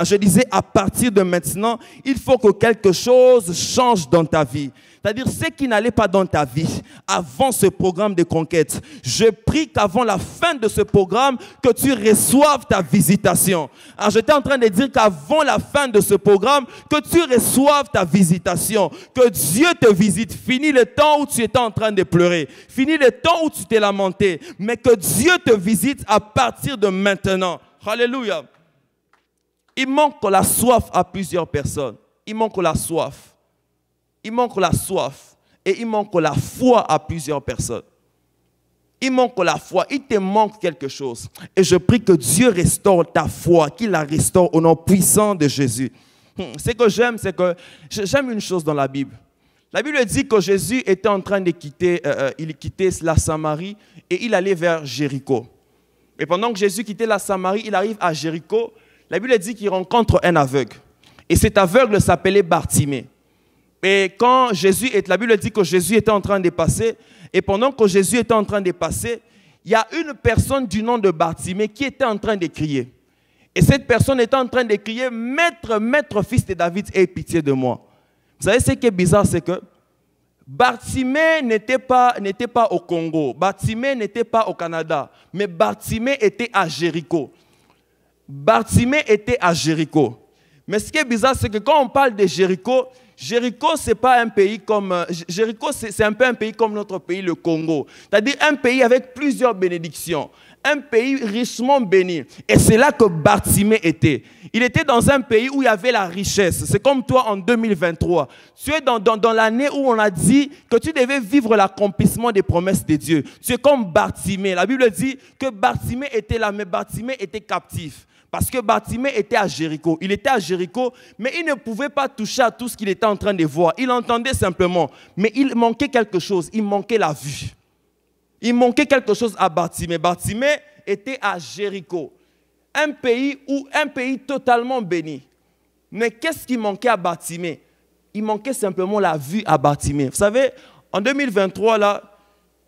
Je disais, à partir de maintenant, il faut que quelque chose change dans ta vie. C'est-à-dire, ce qui n'allait pas dans ta vie avant ce programme de conquête, je prie qu'avant la fin de ce programme, que tu reçoives ta visitation. J'étais en train de dire qu'avant la fin de ce programme, que tu reçoives ta visitation. Que Dieu te visite. Fini le temps où tu étais en train de pleurer. Fini le temps où tu t'es lamenté. Mais que Dieu te visite à partir de maintenant. Alléluia. Il manque la soif à plusieurs personnes. Il manque la soif. Il manque la soif. Et il manque la foi à plusieurs personnes. Il manque la foi. Il te manque quelque chose. Et je prie que Dieu restaure ta foi, qu'il la restaure au nom puissant de Jésus. Ce que j'aime, c'est que j'aime une chose dans la Bible. La Bible dit que Jésus était en train de quitter, il quittait la Samarie et il allait vers Jéricho. Et pendant que Jésus quittait la Samarie, il arrive à Jéricho. La Bible dit qu'il rencontre un aveugle. Et cet aveugle s'appelait Bartimée. Et quand la Bible dit que Jésus était en train de passer, et pendant que Jésus était en train de passer, il y a une personne du nom de Bartimée qui était en train de crier. Et cette personne était en train de crier, « Maître, Maître, fils de David, aie pitié de moi. » Vous savez ce qui est bizarre, c'est que Bartimée n'était pas au Congo, Bartimée n'était pas au Canada, mais Bartimée était à Jéricho. Bartimée était à Jéricho. Mais ce qui est bizarre, c'est que quand on parle de Jéricho, Jéricho, c'est pas un pays comme... Jéricho, c'est un peu un pays comme notre pays, le Congo. C'est-à-dire un pays avec plusieurs bénédictions. Un pays richement béni. Et c'est là que Bartimée était. Il était dans un pays où il y avait la richesse. C'est comme toi en 2023. Tu es dans l'année où on a dit que tu devais vivre l'accomplissement des promesses de Dieu. Tu es comme Bartimée. La Bible dit que Bartimée était là, mais Bartimée était captif. Parce que Bartimée était à Jéricho. Il était à Jéricho, mais il ne pouvait pas toucher à tout ce qu'il était en train de voir. Il entendait simplement. Mais il manquait quelque chose. Il manquait la vue. Il manquait quelque chose à Bartimée. Bartimée était à Jéricho. Un pays totalement béni. Mais qu'est-ce qui manquait à Bartimée? Il manquait simplement la vue à Bartimée. Vous savez, en 2023, là,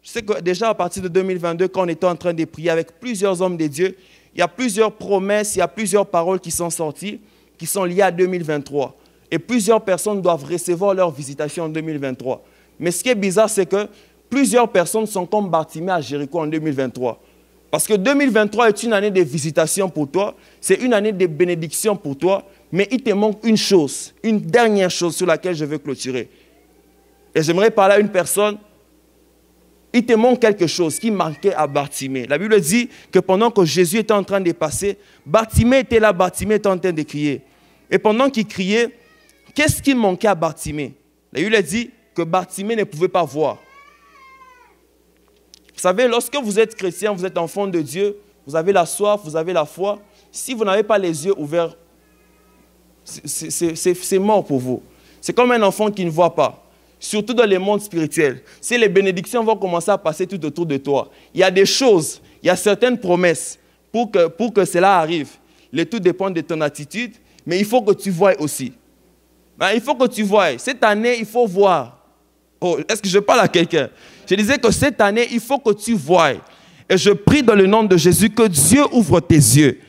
je sais que déjà à partir de 2022, quand on était en train de prier avec plusieurs hommes de Dieu, il y a plusieurs promesses, il y a plusieurs paroles qui sont sorties, qui sont liées à 2023. Et plusieurs personnes doivent recevoir leur visitation en 2023. Mais ce qui est bizarre, c'est que plusieurs personnes sont comme Bartimée à Jéricho en 2023. Parce que 2023 est une année de visitation pour toi, c'est une année de bénédiction pour toi, mais il te manque une chose, une dernière chose sur laquelle je veux clôturer. Et j'aimerais parler à une personne, il te manque quelque chose qui manquait à Bartimée. La Bible dit que pendant que Jésus était en train de passer, Bartimée était là, Bartimée était en train de crier. Et pendant qu'il criait, qu'est-ce qui manquait à Bartimée? La Bible dit que Bartimée ne pouvait pas voir. Vous savez, lorsque vous êtes chrétien, vous êtes enfant de Dieu, vous avez la soif, vous avez la foi. Si vous n'avez pas les yeux ouverts, c'est mort pour vous. C'est comme un enfant qui ne voit pas, surtout dans le monde spirituel. Si les bénédictions vont commencer à passer tout autour de toi, il y a des choses, il y a certaines promesses pour que cela arrive. Le tout dépend de ton attitude, mais il faut que tu voies aussi. Il faut que tu voies. Cette année, il faut voir. Oh, est-ce que je parle à quelqu'un? Je disais que cette année, il faut que tu voies. Et je prie dans le nom de Jésus que Dieu ouvre tes yeux.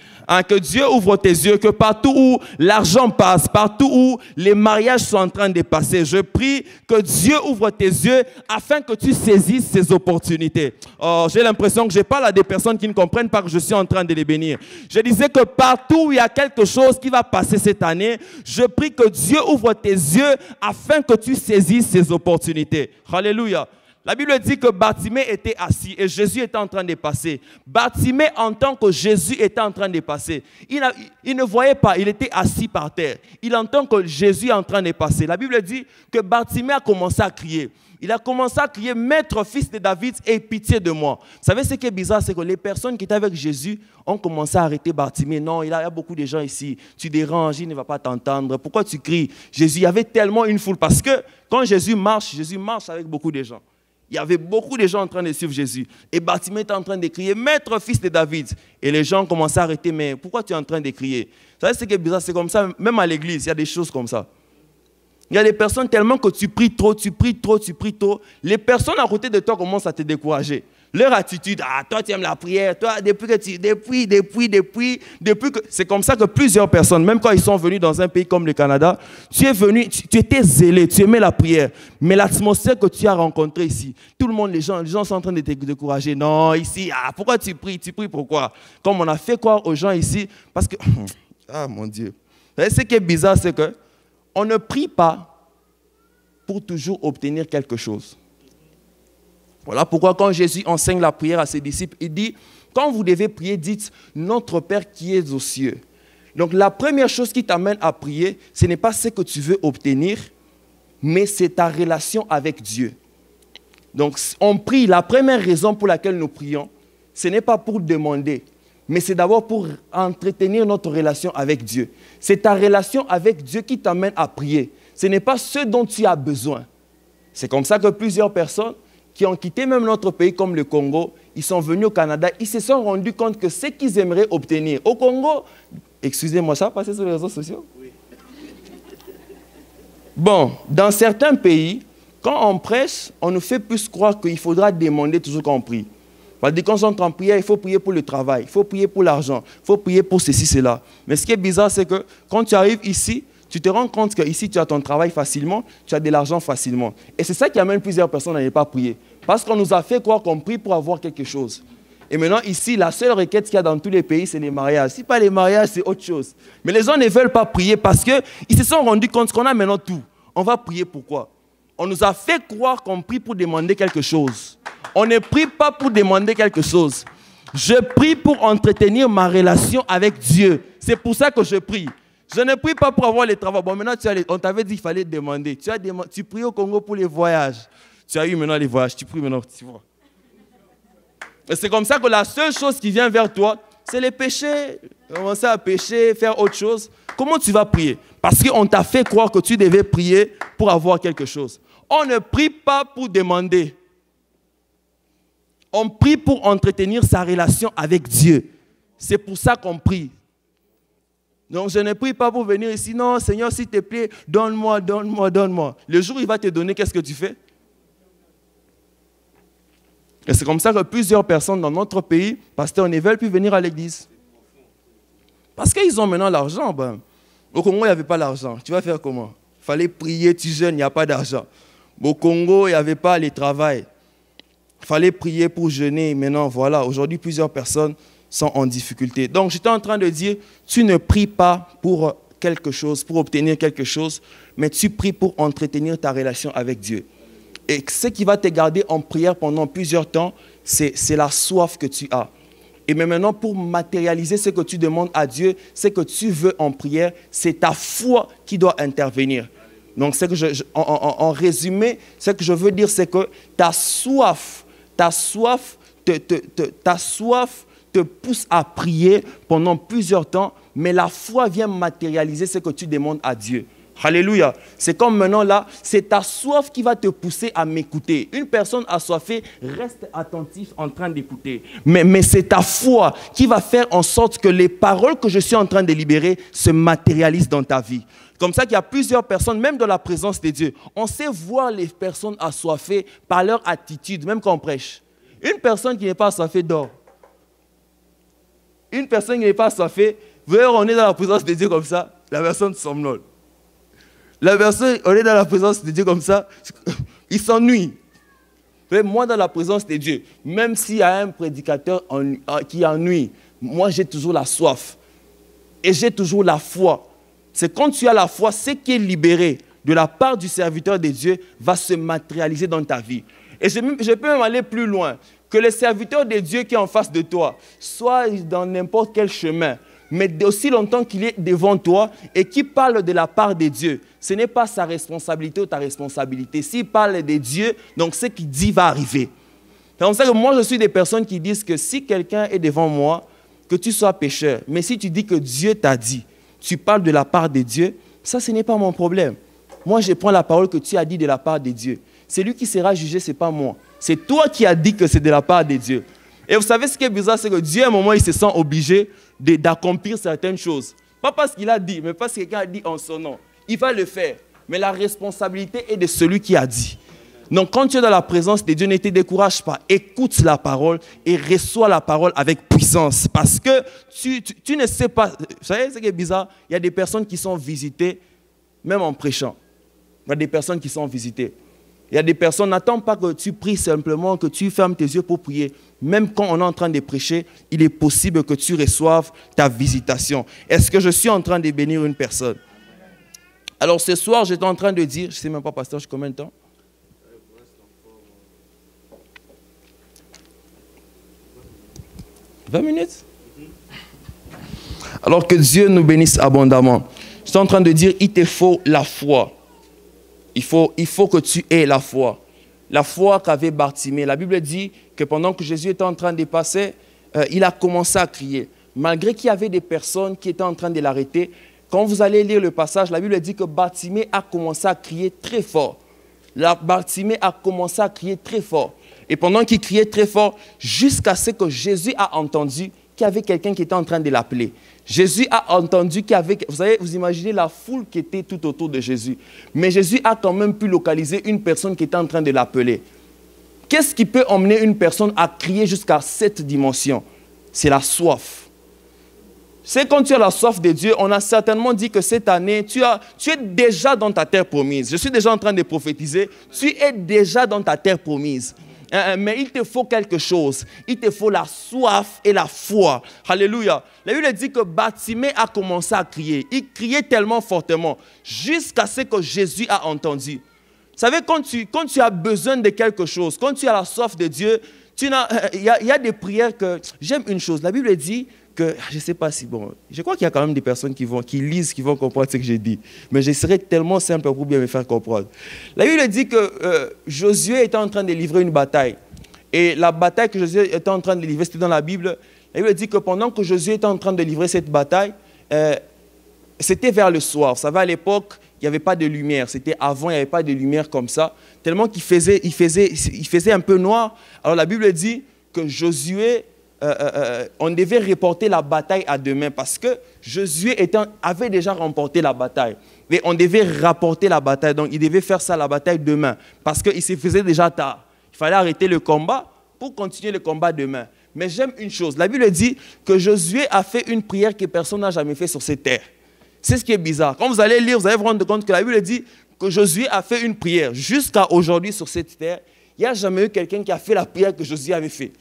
Que Dieu ouvre tes yeux, que partout où l'argent passe, partout où les mariages sont en train de passer, je prie que Dieu ouvre tes yeux afin que tu saisisses ces opportunités. Oh, j'ai l'impression que je parle à des personnes qui ne comprennent pas que je suis en train de les bénir. Je disais que partout où il y a quelque chose qui va passer cette année, je prie que Dieu ouvre tes yeux afin que tu saisisses ces opportunités. Alléluia. La Bible dit que Bartimée était assis et Jésus était en train de passer. Bartimée entend que Jésus était en train de passer. Il ne voyait pas, il était assis par terre. Il entend que Jésus est en train de passer. La Bible dit que Bartimée a commencé à crier. Il a commencé à crier, « Maître, fils de David, aie pitié de moi. » Vous savez ce qui est bizarre, c'est que les personnes qui étaient avec Jésus ont commencé à arrêter Bartimée. Non, il y a beaucoup de gens ici. Tu déranges, il ne va pas t'entendre. Pourquoi tu cries? Jésus, il y avait tellement une foule. Parce que quand Jésus marche avec beaucoup de gens. Il y avait beaucoup de gens en train de suivre Jésus. Et Bartimée était en train de crier, « Maître, fils de David. » Et les gens commençaient à arrêter, « Mais pourquoi tu es en train de crier? » Vous savez ce qui est bizarre, c'est comme ça, même à l'église, il y a des choses comme ça. Il y a des personnes tellement que tu pries trop, les personnes à côté de toi commencent à te décourager. Leur attitude, « Ah, toi tu aimes la prière, toi depuis que... » C'est comme ça que plusieurs personnes, même quand ils sont venus dans un pays comme le Canada, tu es venu, tu étais zélé, tu aimais la prière, mais l'atmosphère que tu as rencontrée ici, tout le monde, les gens sont en train de te décourager. Non, ici, pourquoi tu pries pourquoi? Comme on a fait croire aux gens ici, parce que... Ah mon Dieu. Vous savez, ce qui est bizarre, c'est que on ne prie pas pour toujours obtenir quelque chose. Voilà pourquoi quand Jésus enseigne la prière à ses disciples, il dit, quand vous devez prier, dites, notre Père qui est aux cieux. Donc la première chose qui t'amène à prier, ce n'est pas ce que tu veux obtenir, mais c'est ta relation avec Dieu. Donc on prie, la première raison pour laquelle nous prions, ce n'est pas pour demander, mais c'est d'abord pour entretenir notre relation avec Dieu. C'est ta relation avec Dieu qui t'amène à prier. Ce n'est pas ce dont tu as besoin. C'est comme ça que plusieurs personnes qui ont quitté même notre pays comme le Congo, ils sont venus au Canada, ils se sont rendus compte que ce qu'ils aimeraient obtenir au Congo, excusez-moi, ça va passer sur les réseaux sociaux? Oui. Bon, dans certains pays, quand on prêche, on nous fait plus croire qu'il faudra demander toujours qu'on prie. Parce que quand on est en prière, il faut prier pour le travail, il faut prier pour l'argent, il faut prier pour ceci, cela. Mais ce qui est bizarre, c'est que quand tu arrives ici, tu te rends compte qu'ici, tu as ton travail facilement, tu as de l'argent facilement. Et c'est ça qui amène plusieurs personnes à ne pas prier. Parce qu'on nous a fait croire qu'on prie pour avoir quelque chose. Et maintenant, ici, la seule requête qu'il y a dans tous les pays, c'est les mariages. Si pas les mariages, c'est autre chose. Mais les gens ne veulent pas prier parce qu'ils se sont rendus compte qu'on a maintenant tout. On va prier pourquoi? On nous a fait croire qu'on prie pour demander quelque chose. On ne prie pas pour demander quelque chose. Je prie pour entretenir ma relation avec Dieu. C'est pour ça que je prie. Je ne prie pas pour avoir les travaux. Bon, maintenant, on t'avait dit qu'il fallait demander. Tu pries au Congo pour les voyages. Tu as eu maintenant les voyages. Tu pries maintenant, tu vois. Et c'est comme ça que la seule chose qui vient vers toi, c'est les péchés. Commencer à pécher, faire autre chose. Comment tu vas prier? Parce qu'on t'a fait croire que tu devais prier pour avoir quelque chose. On ne prie pas pour demander. On prie pour entretenir sa relation avec Dieu. C'est pour ça qu'on prie. Donc je ne prie pas pour venir ici. Non, Seigneur, s'il te plaît, donne-moi, donne-moi, donne-moi. Le jour où il va te donner, qu'est-ce que tu fais? Et c'est comme ça que plusieurs personnes dans notre pays, pasteurs, ne veulent plus venir à l'église. Parce qu'ils ont maintenant l'argent. Ben. Au Congo, il n'y avait pas l'argent. Tu vas faire comment? Il fallait prier, tu jeûnes, il n'y a pas d'argent. Au Congo, il n'y avait pas le travail. Il fallait prier pour jeûner. Maintenant, voilà, aujourd'hui, plusieurs personnes sont en difficulté. Donc, j'étais en train de dire, tu ne pries pas pour quelque chose, pour obtenir quelque chose, mais tu pries pour entretenir ta relation avec Dieu. Et ce qui va te garder en prière pendant plusieurs temps, c'est la soif que tu as. Et maintenant, pour matérialiser ce que tu demandes à Dieu, ce que tu veux en prière, c'est ta foi qui doit intervenir. Donc, en résumé, ce que je veux dire, c'est que ta soif te pousse à prier pendant plusieurs temps, mais la foi vient matérialiser ce que tu demandes à Dieu. Alléluia. C'est comme maintenant là, c'est ta soif qui va te pousser à m'écouter. Une personne assoiffée reste attentif en train d'écouter. Mais c'est ta foi qui va faire en sorte que les paroles que je suis en train de libérer se matérialisent dans ta vie. Comme ça qu'il y a plusieurs personnes, même dans la présence de Dieu. On sait voir les personnes assoiffées par leur attitude, même quand on prêche. Une personne qui n'est pas assoiffée dort. Une personne qui n'est pas assoiffée, on est dans la présence de Dieu comme ça, la personne somnole. La personne, on est dans la présence de Dieu comme ça, il s'ennuie. Moi, dans la présence de Dieu, même s'il y a un prédicateur qui ennuie, moi, j'ai toujours la soif. Et j'ai toujours la foi. C'est quand tu as la foi, ce qui est libéré de la part du serviteur de Dieu va se matérialiser dans ta vie. Et je peux même aller plus loin. Que le serviteur de Dieu qui est en face de toi soit dans n'importe quel chemin, mais aussi longtemps qu'il est devant toi et qui parle de la part de Dieu, ce n'est pas sa responsabilité ou ta responsabilité. S'il parle de Dieu, donc ce qu'il dit va arriver. C'est comme ça que moi, je suis des personnes qui disent que si quelqu'un est devant moi, que tu sois pécheur, mais si tu dis que Dieu t'a dit, tu parles de la part de Dieu, ça, ce n'est pas mon problème. Moi, je prends la parole que tu as dit de la part de Dieu. C'est lui qui sera jugé, ce n'est pas moi. C'est toi qui as dit que c'est de la part de Dieu. Et vous savez ce qui est bizarre, c'est que Dieu, à un moment, il se sent obligé d'accomplir certaines choses. Pas parce qu'il a dit, mais parce que quelqu'un a dit en son nom. Il va le faire. Mais la responsabilité est de celui qui a dit. Donc, quand tu es dans la présence de Dieu, ne te décourage pas. Écoute la parole et reçois la parole avec puissance. Parce que tu ne sais pas. Vous savez ce qui est bizarre? Il y a des personnes qui sont visitées, même en prêchant. Il y a des personnes qui sont visitées. Il y a des personnes, n'attends pas que tu pries simplement, que tu fermes tes yeux pour prier. Même quand on est en train de prêcher, il est possible que tu reçoives ta visitation. Est-ce que je suis en train de bénir une personne? Alors ce soir, j'étais en train de dire, je ne sais même pas, pasteur, j'ai combien de temps? 20 minutes? Alors que Dieu nous bénisse abondamment. J'étais en train de dire, il te faut la foi. Il faut que tu aies la foi. La foi qu'avait Bartimée. La Bible dit que pendant que Jésus était en train de passer, il a commencé à crier. Malgré qu'il y avait des personnes qui étaient en train de l'arrêter, quand vous allez lire le passage, la Bible dit que Bartimée a commencé à crier très fort. Bartimée a commencé à crier très fort. Et pendant qu'il criait très fort, jusqu'à ce que Jésus a entendu qu'il y avait quelqu'un qui était en train de l'appeler. Jésus a entendu qu'il y avait... Vous savez, vous imaginez la foule qui était tout autour de Jésus. Mais Jésus a quand même pu localiser une personne qui était en train de l'appeler. Qu'est-ce qui peut emmener une personne à crier jusqu'à cette dimension? C'est la soif. C'est quand tu as la soif de Dieu, on a certainement dit que cette année, tu es déjà dans ta terre promise. Je suis déjà en train de prophétiser. Tu es déjà dans ta terre promise. Mais il te faut quelque chose. Il te faut la soif et la foi. Alléluia. La Bible dit que Bartimée a commencé à crier. Il criait tellement fortement jusqu'à ce que Jésus a entendu. Vous savez, quand tu as besoin de quelque chose, quand tu as la soif de Dieu, il y a des prières que... J'aime une chose. La Bible dit que... Je ne sais pas si... Bon, je crois qu'il y a quand même des personnes qui lisent, qui vont comprendre ce que j'ai dit. Mais je serai tellement simple pour bien me faire comprendre. La Bible dit que Josué était en train de livrer une bataille. Et la bataille que Josué était en train de livrer, c'était dans la Bible. La Bible dit que pendant que Josué était en train de livrer cette bataille, c'était vers le soir. Ça va, à l'époque, il n'y avait pas de lumière. C'était avant, il n'y avait pas de lumière comme ça. Tellement qu'il faisait un peu noir. Alors la Bible dit que Josué... on devait reporter la bataille à demain parce que Josué avait déjà remporté la bataille. Mais on devait rapporter la bataille. Donc, il devait faire ça, la bataille demain. Parce qu'il se faisait déjà tard. Il fallait arrêter le combat pour continuer le combat demain. Mais j'aime une chose. La Bible dit que Josué a fait une prière que personne n'a jamais fait sur cette terre. C'est ce qui est bizarre. Quand vous allez lire, vous allez vous rendre compte que la Bible dit que Josué a fait une prière jusqu'à aujourd'hui sur cette terre. il n'y a jamais eu quelqu'un qui a fait la prière que Josué avait fait.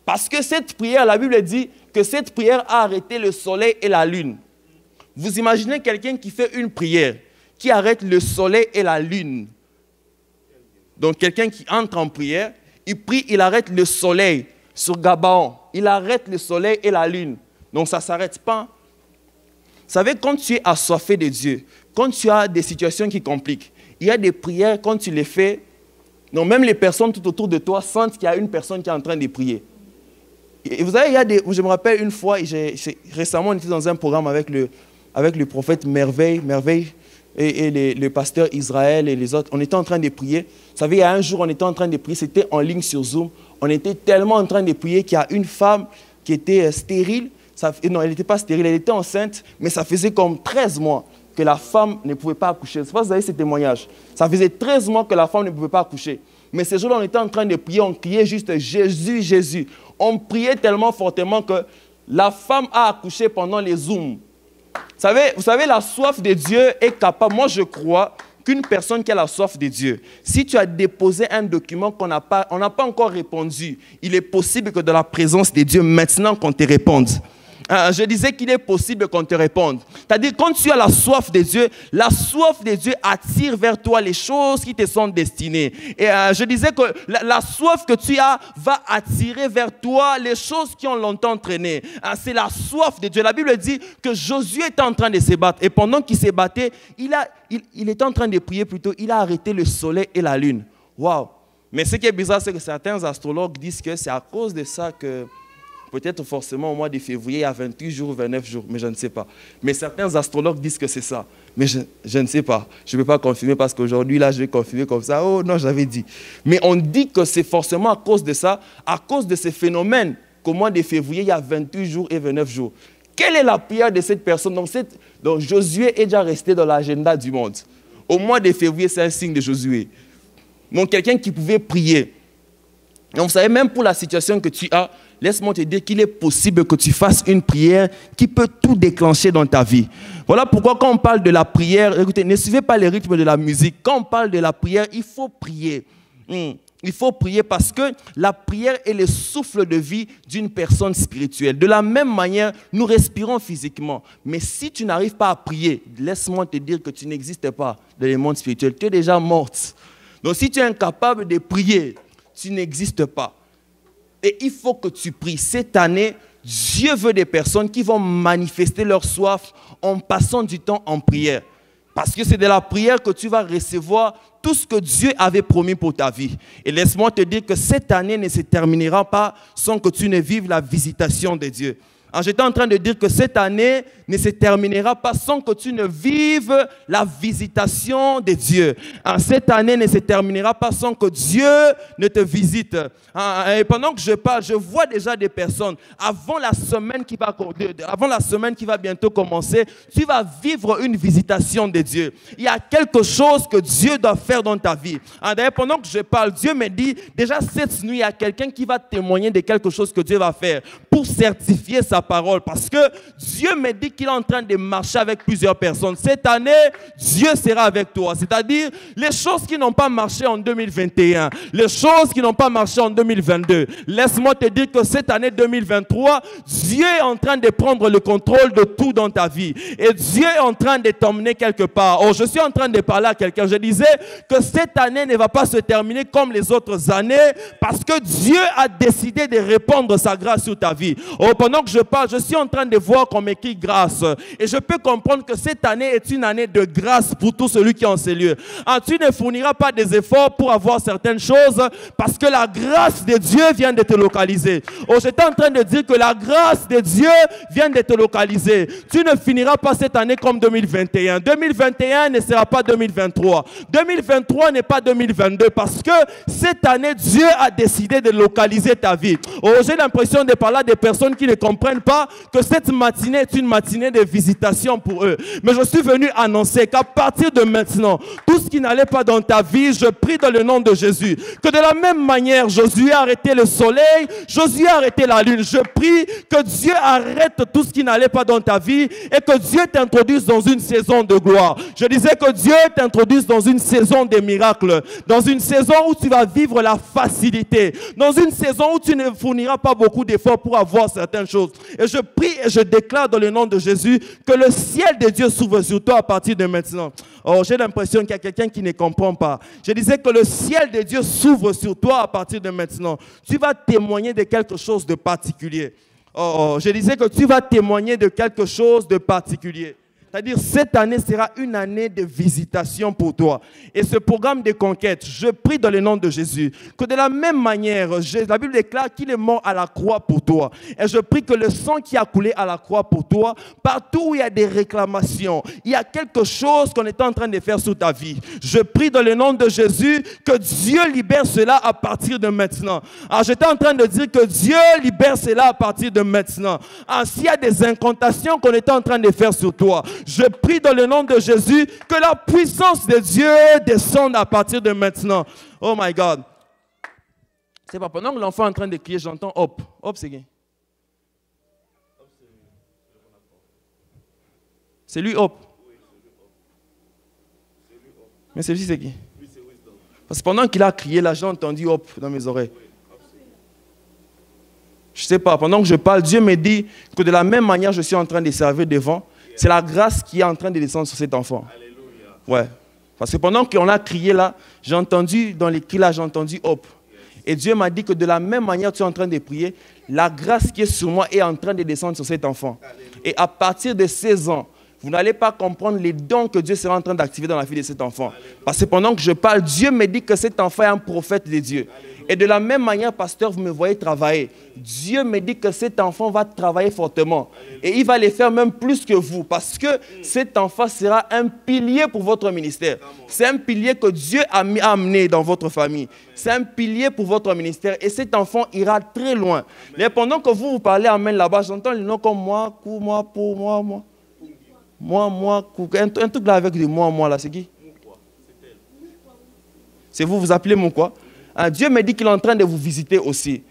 Parce que cette prière, la Bible dit que cette prière a arrêté le soleil et la lune. Vous imaginez quelqu'un qui fait une prière, qui arrête le soleil et la lune. Donc quelqu'un qui entre en prière, il prie, il arrête le soleil sur Gabaon. Il arrête le soleil et la lune. Donc ça ne s'arrête pas. Vous savez, quand tu es assoiffé de Dieu, quand tu as des situations qui compliquent, il y a des prières, quand tu les fais, donc même les personnes tout autour de toi sentent qu'il y a une personne qui est en train de prier. Et vous savez, je me rappelle une fois, récemment on était dans un programme avec le prophète Merveille et le pasteur Israël et les autres. On était en train de prier. Vous savez, il y a un jour, on était en train de prier, c'était en ligne sur Zoom. On était tellement en train de prier qu'il y a une femme qui était stérile. Non, elle n'était pas stérile, elle était enceinte, mais ça faisait comme 13 mois que la femme ne pouvait pas accoucher. Je ne sais pas si vous avez ces témoignages. Ça faisait 13 mois que la femme ne pouvait pas accoucher. Mais ce jour-là, on était en train de prier, on criait juste Jésus, Jésus. On priait tellement fortement que la femme a accouché pendant les Zooms. Vous savez, la soif de Dieu est capable. Moi, je crois qu'une personne qui a la soif de Dieu, si tu as déposé un document on n'a pas encore répondu, il est possible que dans la présence de Dieu, maintenant qu'on te réponde. Je disais qu'il est possible qu'on te réponde. C'est-à-dire, quand tu as la soif de Dieu attire vers toi les choses qui te sont destinées. Et je disais que la soif que tu as va attirer vers toi les choses qui ont longtemps traîné. C'est la soif de Dieu. La Bible dit que Josué était en train de se battre. Et pendant qu'il se battait, il était en train de prier plutôt. Il a arrêté le soleil et la lune. Waouh! Mais ce qui est bizarre, c'est que certains astrologues disent que c'est à cause de ça que peut-être forcément au mois de février, il y a 28 jours, 29 jours, mais je ne sais pas. Mais certains astrologues disent que c'est ça. Mais je ne sais pas. Je ne peux pas confirmer parce qu'aujourd'hui, là, je vais confirmer comme ça. Oh non, j'avais dit. Mais on dit que c'est forcément à cause de ça, à cause de ce phénomène qu'au mois de février, il y a 28 jours et 29 jours. Quelle est la prière de cette personne? Donc Josué est déjà resté dans l'agenda du monde. Au mois de février, c'est un signe de Josué. Donc quelqu'un qui pouvait prier. Donc vous savez, même pour la situation que tu as, laisse-moi te dire qu'il est possible que tu fasses une prière qui peut tout déclencher dans ta vie. Voilà pourquoi quand on parle de la prière, écoutez, ne suivez pas les rythmes de la musique. Quand on parle de la prière, il faut prier. Il faut prier parce que la prière est le souffle de vie d'une personne spirituelle. De la même manière, nous respirons physiquement. Mais si tu n'arrives pas à prier, laisse-moi te dire que tu n'existes pas dans le monde spirituel. Tu es déjà morte. Donc si tu es incapable de prier, tu n'existes pas. Et il faut que tu pries. Cette année, Dieu veut des personnes qui vont manifester leur soif en passant du temps en prière. Parce que c'est de la prière que tu vas recevoir tout ce que Dieu avait promis pour ta vie. Et laisse-moi te dire que cette année ne se terminera pas sans que tu ne vives la visitation de Dieu. J'étais en train de dire que cette année ne se terminera pas sans que tu ne vives la visitation de Dieu. Cette année ne se terminera pas sans que Dieu ne te visite. Et pendant que je parle, je vois déjà des personnes, avant la semaine qui va bientôt commencer, tu vas vivre une visitation de Dieu. Il y a quelque chose que Dieu doit faire dans ta vie. D'ailleurs, pendant que je parle, Dieu me dit, déjà cette nuit, il y a quelqu'un qui va témoigner de quelque chose que Dieu va faire pour certifier sa parole, parce que Dieu me dit qu'il est en train de marcher avec plusieurs personnes. Cette année, Dieu sera avec toi. C'est-à-dire, les choses qui n'ont pas marché en 2021, les choses qui n'ont pas marché en 2022. Laisse-moi te dire que cette année 2023, Dieu est en train de prendre le contrôle de tout dans ta vie. Et Dieu est en train de t'emmener quelque part. Oh, je suis en train de parler à quelqu'un. Je disais que cette année ne va pas se terminer comme les autres années, parce que Dieu a décidé de répandre sa grâce sur ta vie. Oh, pendant que je parle, je suis en train de voir qu'on m'écrit grâce. Et je peux comprendre que cette année est une année de grâce pour tout celui qui est en ces lieux. Tu ne fourniras pas des efforts pour avoir certaines choses, parce que la grâce de Dieu vient de te localiser. Oh, j'étais en train de dire que la grâce de Dieu vient de te localiser. Tu ne finiras pas cette année comme 2021. 2021 ne sera pas 2023. 2023 n'est pas 2022, parce que cette année, Dieu a décidé de localiser ta vie. Oh, j'ai l'impression de parler à des personnes qui ne comprennent veulent pas que cette matinée est une matinée de visitation pour eux. Mais je suis venu annoncer qu'à partir de maintenant, tout ce qui n'allait pas dans ta vie, je prie dans le nom de Jésus. Que de la même manière, Josué a arrêté le soleil, Josué a arrêté la lune. Je prie que Dieu arrête tout ce qui n'allait pas dans ta vie et que Dieu t'introduise dans une saison de gloire. Je disais que Dieu t'introduise dans une saison des miracles, dans une saison où tu vas vivre la facilité, dans une saison où tu ne fourniras pas beaucoup d'efforts pour avoir certaines choses. Et je prie et je déclare dans le nom de Jésus que le ciel de Dieu s'ouvre sur toi à partir de maintenant. Oh, j'ai l'impression qu'il y a quelqu'un qui ne comprend pas. Je disais que le ciel de Dieu s'ouvre sur toi à partir de maintenant. Tu vas témoigner de quelque chose de particulier. Oh, je disais que tu vas témoigner de quelque chose de particulier. C'est-à-dire, cette année sera une année de visitation pour toi. Et ce programme de conquête, je prie dans le nom de Jésus, que de la même manière, la Bible déclare qu'il est mort à la croix pour toi. Et je prie que le sang qui a coulé à la croix pour toi, partout où il y a des réclamations, il y a quelque chose qu'on est en train de faire sous ta vie. Je prie dans le nom de Jésus que Dieu libère cela à partir de maintenant. Alors, j'étais en train de dire que Dieu libère cela à partir de maintenant. Alors, s'il y a des incantations qu'on est en train de faire sur toi, je prie dans le nom de Jésus que la puissance de Dieu descende à partir de maintenant. Oh my God. C'est pas pendant que l'enfant est en train de crier, j'entends hop. Hop, c'est qui? C'est lui hop. Mais celui-ci c'est qui? Parce que pendant qu'il a crié là, j'ai entendu hop dans mes oreilles. Je ne sais pas, pendant que je parle, Dieu me dit que de la même manière je suis en train de servir devant. C'est la grâce qui est en train de descendre sur cet enfant. Alléluia. Ouais. Parce que pendant qu'on a crié là, j'ai entendu, dans les cris là, j'ai entendu hop. Et Dieu m'a dit que de la même manière tu es en train de prier, la grâce qui est sur moi est en train de descendre sur cet enfant. Alléluia. Et à partir de 16 ans, vous n'allez pas comprendre les dons que Dieu sera en train d'activer dans la vie de cet enfant. Alléluia. Parce que pendant que je parle, Dieu me dit que cet enfant est un prophète de Dieu. Alléluia. Et de la même manière, pasteur, vous me voyez travailler. Dieu me dit que cet enfant va travailler fortement. Et il va les faire même plus que vous. Parce que cet enfant sera un pilier pour votre ministère. C'est un pilier que Dieu a amené dans votre famille. C'est un pilier pour votre ministère. Et cet enfant ira très loin. Mais pendant que vous parlez amen là-bas, j'entends les noms comme moi, pour moi. Un truc là avec des moi là, c'est qui? C'est vous, vous appelez mon quoi? Dieu me dit qu'il est en train de vous visiter aussi.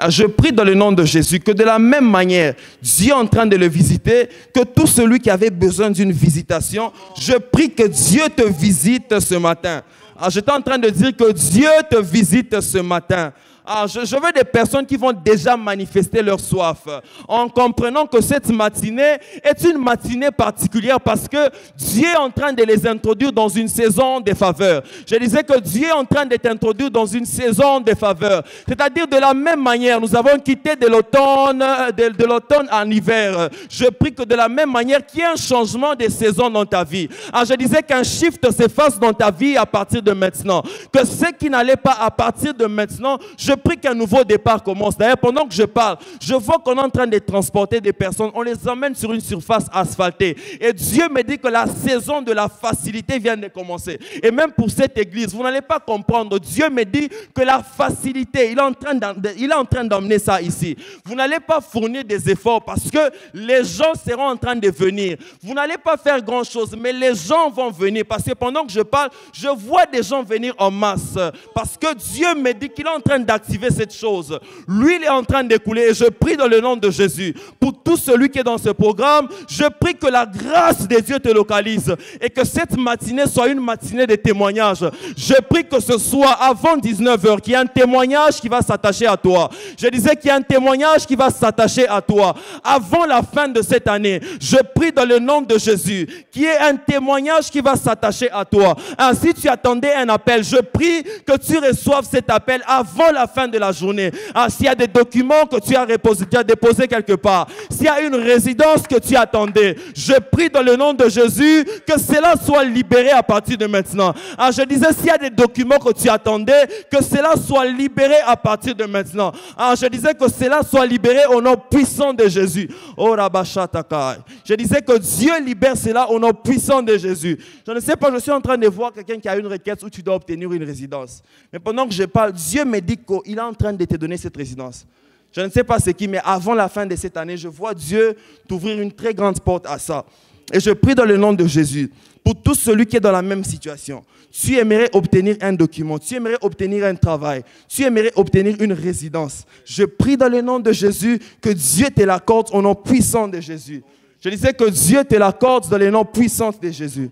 Je prie dans le nom de Jésus que de la même manière, Dieu est en train de le visiter, que tout celui qui avait besoin d'une visitation, je prie que Dieu te visite ce matin. J'étais en train de dire que Dieu te visite ce matin. Je veux des personnes qui vont déjà manifester leur soif en comprenant que cette matinée est une matinée particulière parce que Dieu est en train de les introduire dans une saison de faveur. Je disais que Dieu est en train de t'introduire dans une saison de faveur. C'est-à-dire de la même manière, nous avons quitté de l'automne en hiver. Je prie que de la même manière qu'il y ait un changement de saison dans ta vie. Je disais qu'un shift s'efface dans ta vie à partir de maintenant. Que ce qui n'allait pas à partir de maintenant, je prie qu'un nouveau départ commence. D'ailleurs, pendant que je parle, je vois qu'on est en train de transporter des personnes. On les emmène sur une surface asphaltée. Et Dieu me dit que la saison de la facilité vient de commencer. Et même pour cette église, vous n'allez pas comprendre. Dieu me dit que la facilité, il est en train d'emmener ça ici. Vous n'allez pas fournir des efforts parce que les gens seront en train de venir. Vous n'allez pas faire grand-chose, mais les gens vont venir. Parce que pendant que je parle, je vois des gens venir en masse. Parce que Dieu me dit qu'il est en train d'activer cette chose. L'huile est en train d'écouler et je prie dans le nom de Jésus. Pour tout celui qui est dans ce programme, je prie que la grâce de Dieu te localise et que cette matinée soit une matinée de témoignages. Je prie que ce soit avant 19h, qu'il y ait un témoignage qui va s'attacher à toi. Je disais qu'il y a un témoignage qui va s'attacher à toi. Avant la fin de cette année, je prie dans le nom de Jésus qu'il y ait un témoignage qui va s'attacher à toi. Si tu attendais un appel, je prie que tu reçoives cet appel avant la fin de la journée. S'il y a des documents que tu as déposés quelque part, s'il y a une résidence que tu attendais, je prie dans le nom de Jésus que cela soit libéré à partir de maintenant. Je disais, s'il y a des documents que tu attendais, que cela soit libéré à partir de maintenant. Je disais que cela soit libéré au nom puissant de Jésus. Je disais que Dieu libère cela au nom puissant de Jésus. Je ne sais pas, je suis en train de voir quelqu'un qui a une requête où tu dois obtenir une résidence. Mais pendant que je parle, Dieu me dit qu'il est en train de te donner cette résidence. Je ne sais pas c'est qui, mais avant la fin de cette année, je vois Dieu t'ouvrir une très grande porte à ça. Et je prie dans le nom de Jésus, pour tout celui qui est dans la même situation. Tu aimerais obtenir un document, tu aimerais obtenir un travail, tu aimerais obtenir une résidence. Je prie dans le nom de Jésus que Dieu te l'accorde au nom puissant de Jésus. Je disais que Dieu te l'accorde dans le nom puissant de Jésus.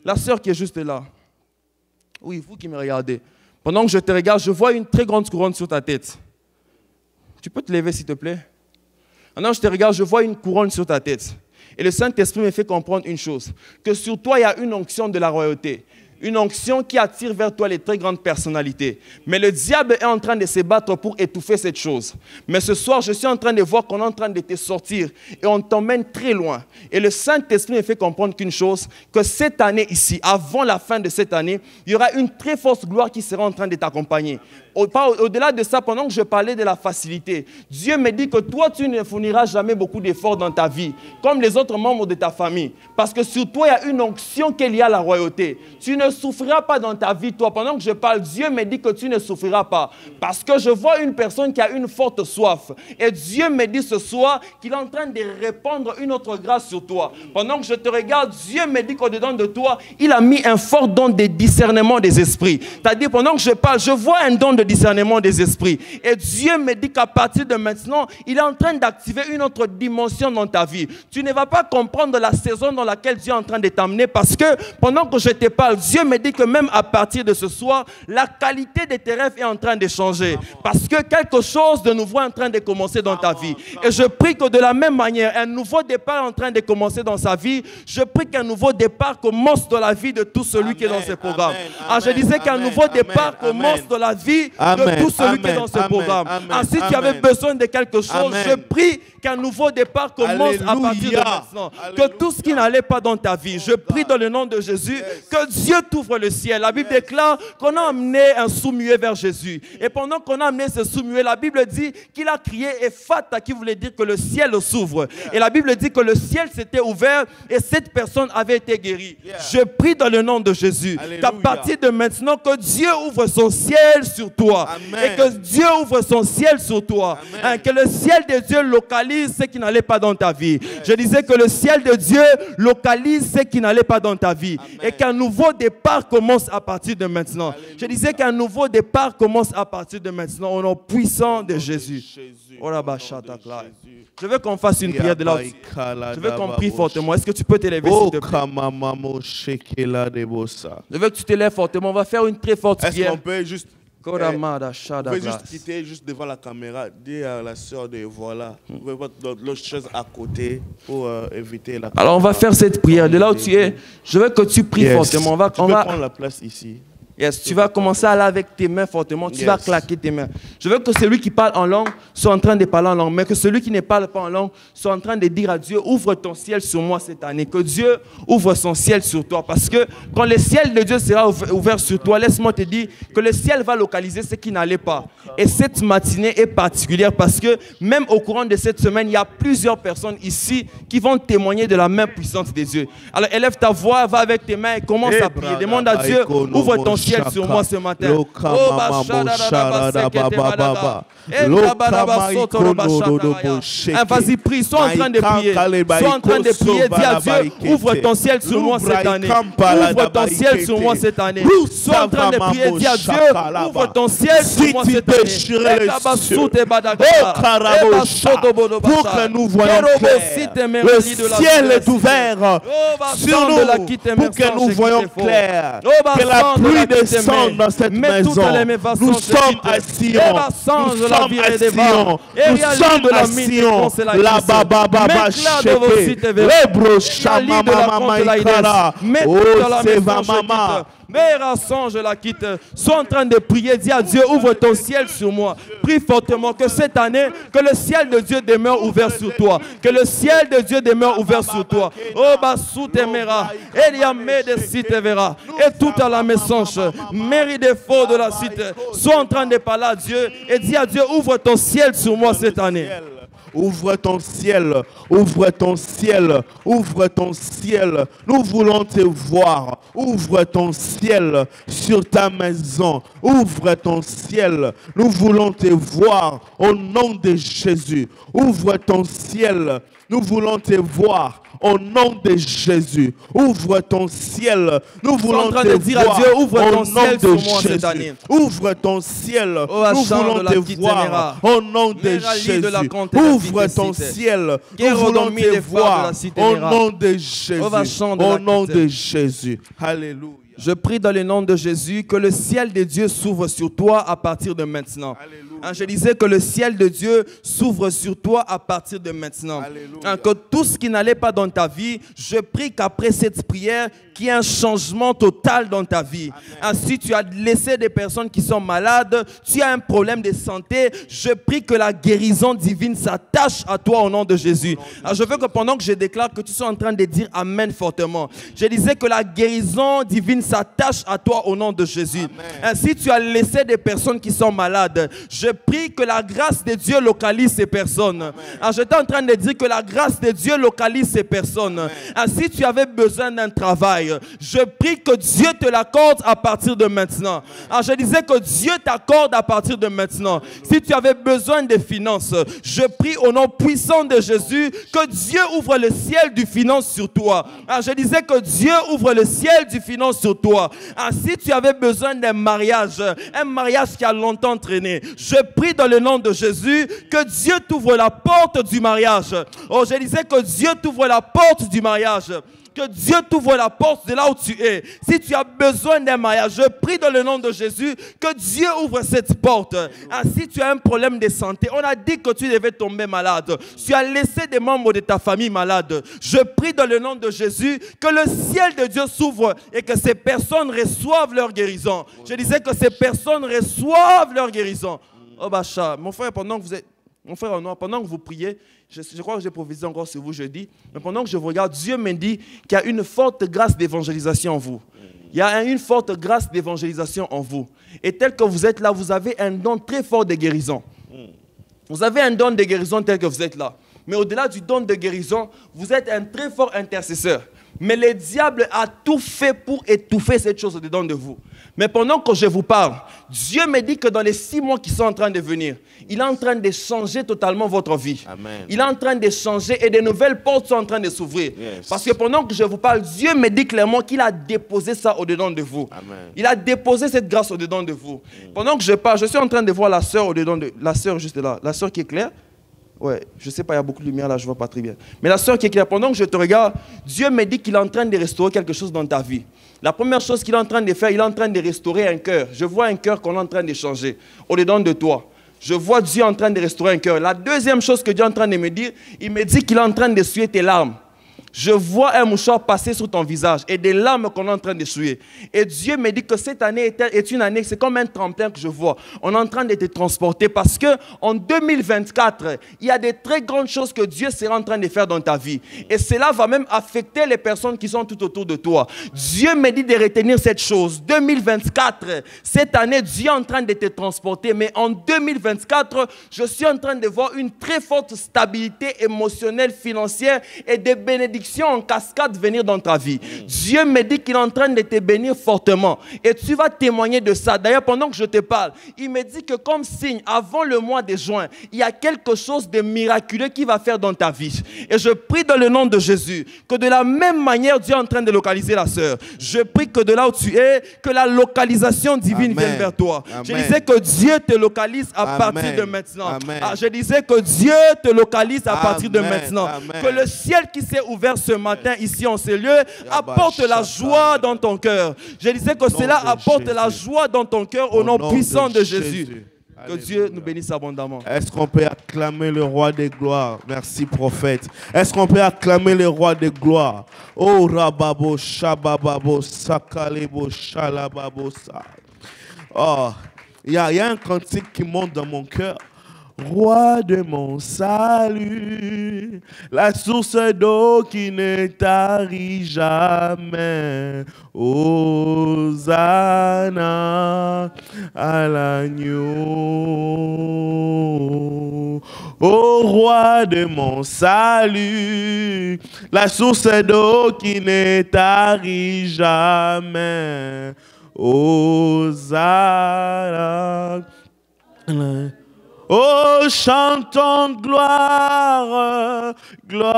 La sœur qui est juste là. Oui, vous qui me regardez. Pendant que je te regarde, je vois une très grande couronne sur ta tête. Tu peux te lever, s'il te plaît? Maintenant, je te regarde, je vois une couronne sur ta tête. Et le Saint-Esprit me fait comprendre une chose, que sur toi, il y a une onction de la royauté. Une onction qui attire vers toi les très grandes personnalités. Mais le diable est en train de se battre pour étouffer cette chose. Mais ce soir, je suis en train de voir qu'on est en train de te sortir et on t'emmène très loin. Et le Saint-Esprit me fait comprendre qu'une chose, que cette année ici, avant la fin de cette année, il y aura une très forte gloire qui sera en train de t'accompagner. Au-delà de ça, pendant que je parlais de la facilité, Dieu me dit que toi, tu ne fourniras jamais beaucoup d'efforts dans ta vie, comme les autres membres de ta famille. Parce que sur toi, il y a une onction qui est liée à la royauté. Tu ne souffriras pas dans ta vie, toi. Pendant que je parle, Dieu me dit que tu ne souffriras pas. Parce que je vois une personne qui a une forte soif. Et Dieu me dit ce soir qu'il est en train de répandre une autre grâce sur toi. Pendant que je te regarde, Dieu me dit qu'au-dedans de toi, il a mis un fort don de discernement des esprits. C'est-à-dire, pendant que je parle, je vois un don de discernement des esprits. Et Dieu me dit qu'à partir de maintenant, il est en train d'activer une autre dimension dans ta vie. Tu ne vas pas comprendre la saison dans laquelle Dieu est en train de t'amener parce que pendant que je te parle, Dieu me dit que même à partir de ce soir, la qualité de tes rêves est en train de changer. Parce que quelque chose de nouveau est en train de commencer dans ta vie. Et je prie que de la même manière, un nouveau départ est en train de commencer dans sa vie. Je prie qu'un nouveau départ commence dans la vie de tout celui qui est dans ce programme. Je disais qu'un nouveau départ commence dans la vie de tout celui qui est dans ce programme. Si tu avais besoin de quelque chose, je prie qu'un nouveau départ commence à partir de maintenant. Que tout ce qui n'allait pas dans ta vie, je prie dans le nom de Jésus, que Dieu t'ouvre le ciel. La Bible déclare qu'on a amené un sourd-muet vers Jésus. Et pendant qu'on a amené ce sourd-muet, la Bible dit qu'il a crié Ephata, qui voulait dire que le ciel s'ouvre. Et la Bible dit que le ciel s'était ouvert et cette personne avait été guérie. Je prie dans le nom de Jésus qu'à partir de maintenant, que Dieu ouvre son ciel sur toi. Et que Dieu ouvre son ciel sur toi. Que le ciel de Dieu localise ce qui n'allait pas dans ta vie. Je disais que le ciel de Dieu localise ce qui n'allait pas dans ta vie. Et qu'un nouveau départ commence à partir de maintenant. Je disais qu'un nouveau départ commence à partir de maintenant au nom puissant de Jésus. Je veux qu'on fasse une prière de là. Je veux qu'on prie fortement. Est-ce que tu peux te lever, s'il te plaît? Je veux que tu te lèves fortement. On va faire une très forte prière. Est-ce qu'on peut juste... Vous pouvez juste quitter juste devant la caméra, dire à la sœur de voilà, vous pouvez mettre l'autre chaise à côté pour éviter la caméra. Alors on va faire cette prière. De là où tu es, je veux que tu pries fortement. Tu peux prendre la place ici. Yes, tu vas commencer à aller avec tes mains fortement, tu vas claquer tes mains. Je veux que celui qui parle en langue soit en train de parler en langue, mais que celui qui ne parle pas en langue soit en train de dire à Dieu, ouvre ton ciel sur moi cette année, que Dieu ouvre son ciel sur toi. Parce que quand le ciel de Dieu sera ouvert sur toi, laisse-moi te dire que le ciel va localiser ce qui n'allait pas. Et cette matinée est particulière parce que même au courant de cette semaine, il y a plusieurs personnes ici qui vont témoigner de la main puissante des dieux. Alors élève ta voix, va avec tes mains et commence à prier. Demande à Dieu, ouvre ton ciel sur moi ce matin. Vas-y, prie, sois en train de prier. Sois en train de prier, dis à Dieu, ouvre ton ciel sur moi cette année. Ouvre ton ciel sur moi cette année. Sois en train de prier, dis à Dieu, ouvre ton ciel sur moi cette année. Pour que nous voyons clair. Le ciel est ouvert sur nous pour que nous voyons clair. Que la pluie descende dans cette maison. Nous sommes à Sion. Nous sommes à Sion. Nous sommes à Sion. La baba baba sheke. Lebro shama mama ikara. Oh seva mama. Mère Sange la quitte. Sois en train de prier. Dis à Dieu, ouvre ton ciel sur moi. Prie fortement que cette année, que le ciel de Dieu demeure ouvert sur toi. Que le ciel de Dieu demeure ouvert sur toi. Oh basou temera. Eliamé de cite verra. Et tout à la message. Mairie des faux de la cite. Sois en train de parler à Dieu et dis à Dieu, ouvre ton ciel sur moi cette année. ouvre ton ciel, ouvre ton ciel, ouvre ton ciel. Nous voulons te voir. Ouvre ton ciel sur ta maison. Ouvre ton ciel. Nous voulons te voir au nom de Jésus. Ouvre ton ciel. Nous voulons te voir au nom de Jésus. Ouvre ton ciel. Nous voulons te dire voir à Dieu, ouvre au ton nom ciel de sur moi cette Jésus. année. Ouvre ton ciel. Oh, Nous Acham voulons de la te petite voir Téméra. au nom de Mérali Jésus. de la Comte de la Ouvre petite ton cité. ciel. Nous Kéro voulons dormi te les phares de voir la cité au Téméra. nom de Jésus. Oh, Acham de la Au nom petite. de Jésus. Alléluia. Je prie dans le nom de Jésus que le ciel de Dieu s'ouvre sur toi à partir de maintenant. Alléluia. Je disais que le ciel de Dieu s'ouvre sur toi à partir de maintenant. Alléluia. Que tout ce qui n'allait pas dans ta vie, je prie qu'après cette prière, qu'il y ait un changement total dans ta vie. Si tu as laissé des personnes qui sont malades, tu as un problème de santé, je prie que la guérison divine s'attache à toi au nom de Jésus. Je veux que pendant que je déclare, que tu sois en train de dire Amen fortement. Je disais que la guérison divine s'attache à toi au nom de Jésus. Si tu as laissé des personnes qui sont malades, je prie que la grâce de Dieu localise ces personnes. J'étais en train de dire que la grâce de Dieu localise ces personnes. Si tu avais besoin d'un travail, je prie que Dieu te l'accorde à partir de maintenant. Je disais que Dieu t'accorde à partir de maintenant. Si tu avais besoin de finances, je prie au nom puissant de Jésus que Dieu ouvre le ciel du finance sur toi. Je disais que Dieu ouvre le ciel du finance sur toi. Si tu avais besoin d'un mariage, un mariage qui a longtemps traîné, je prie dans le nom de Jésus que Dieu t'ouvre la porte du mariage. Oh, je disais que Dieu t'ouvre la porte du mariage. Que Dieu t'ouvre la porte de là où tu es. Si tu as besoin d'un mariage, je prie dans le nom de Jésus que Dieu ouvre cette porte. Si tu as un problème de santé, on a dit que tu devais tomber malade. Tu as laissé des membres de ta famille malades. Je prie dans le nom de Jésus que le ciel de Dieu s'ouvre et que ces personnes reçoivent leur guérison. Je disais que ces personnes reçoivent leur guérison. Oh Bacha, mon frère, pendant que vous êtes... Mon frère en noir, pendant que vous priez, je crois que j'ai prophétisé encore sur vous jeudi, mais pendant que je vous regarde, Dieu me dit qu'il y a une forte grâce d'évangélisation en vous. Il y a une forte grâce d'évangélisation en vous. Et tel que vous êtes là, vous avez un don très fort de guérison. Vous avez un don de guérison tel que vous êtes là. Mais au-delà du don de guérison, vous êtes un très fort intercesseur. Mais le diable a tout fait pour étouffer cette chose au-dedans de vous. Mais pendant que je vous parle, Dieu me dit que dans les 6 mois qui sont en train de venir, il est en train de changer totalement votre vie. Amen. Il est en train de changer et de nouvelles portes sont en train de s'ouvrir. Yes. Parce que pendant que je vous parle, Dieu me dit clairement qu'il a déposé ça au-dedans de vous. Amen. Il a déposé cette grâce au-dedans de vous. Pendant que je parle, je suis en train de voir la sœur au-dedans de... La sœur juste là, la sœur qui est claire. Ouais, je sais pas, il y a beaucoup de lumière là, je vois pas très bien. Mais la sœur qui est claire, pendant que je te regarde, Dieu me dit qu'il est en train de restaurer quelque chose dans ta vie. La première chose qu'il est en train de faire, il est en train de restaurer un cœur. Je vois un cœur qu'on est en train de changer au-dedans de toi. Je vois Dieu en train de restaurer un cœur. La deuxième chose que Dieu est en train de me dire, il me dit qu'il est en train d'essuyer tes larmes. Je vois un mouchoir passer sur ton visage et des larmes qu'on est en train d'essuyer. Et Dieu me dit que cette année est une année, c'est comme un tremplin que je vois. On est en train de te transporter parce qu'en 2024, il y a des très grandes choses que Dieu sera en train de faire dans ta vie. Et cela va même affecter les personnes qui sont tout autour de toi. Dieu me dit de retenir cette chose. 2024, cette année, Dieu est en train de te transporter. Mais en 2024, je suis en train de voir une très forte stabilité émotionnelle, financière et des bénédictions en cascade venir dans ta vie. Dieu me dit qu'il est en train de te bénir fortement. Et tu vas témoigner de ça. D'ailleurs, pendant que je te parle, il me dit que comme signe, avant le mois de juin, il y a quelque chose de miraculeux qui va faire dans ta vie. Et je prie dans le nom de Jésus que de la même manière, Dieu est en train de localiser la sœur. Je prie que de là où tu es, que la localisation divine vienne vers toi. Amen. Je disais que Dieu te localise à partir de maintenant. Je disais que Dieu te localise à partir de maintenant. Amen. Que le ciel qui s'est ouvert ce matin ici en ces lieux apporte la joie dans ton cœur. Je disais que cela apporte la joie dans ton cœur au nom puissant de Jésus. Que Dieu nous bénisse abondamment. Est-ce qu'on peut acclamer le roi des gloires? Merci prophète. Est-ce qu'on peut acclamer le roi des gloires? Oh Rababo Shabababo Sakalebo Shalababo Sa. Oh, il y a un cantique qui monte dans mon cœur. Roi de mon salut, la source d'eau qui ne tarit jamais. Hosanna à l'agneau. Ô roi de mon salut, la source d'eau qui ne tarit jamais. Hosanna. Oh, chantons gloire, gloire,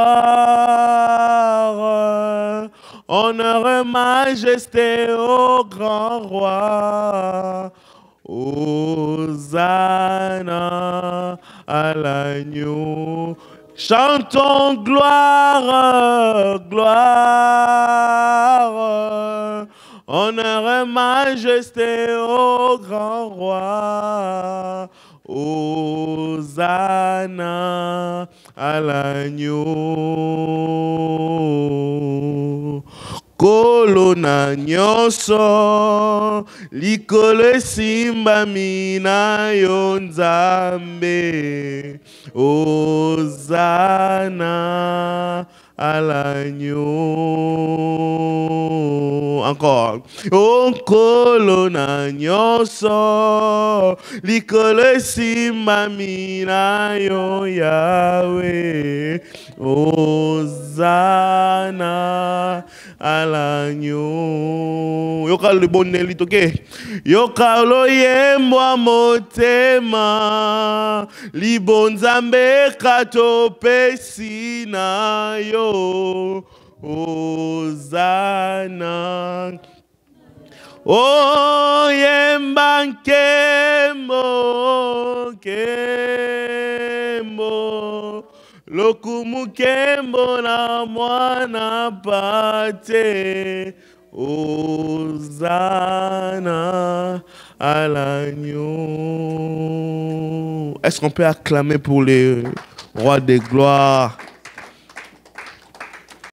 honneur, majesté au grand roi. Hosanna à l'agneau. Chantons gloire, gloire, honneur, majesté au grand roi. Hosanna à l'agneau. Kolona nyonso likolo simba mina yo Nzambe. Hosanna à l'agneau. Encore. O kolona nyonso likolo simba mina yo Yahweh. Hosanna à l'agneau. Yoka le bon nelito ke. Yoka lo yembo motema. Libo Nzambe kato pesina yo. Hosanna. Oh yemba nkembo, kembo. Lokumu kembo na mwana pate. Hosanna à l'agneau. Est-ce qu'on peut acclamer pour les rois des gloires?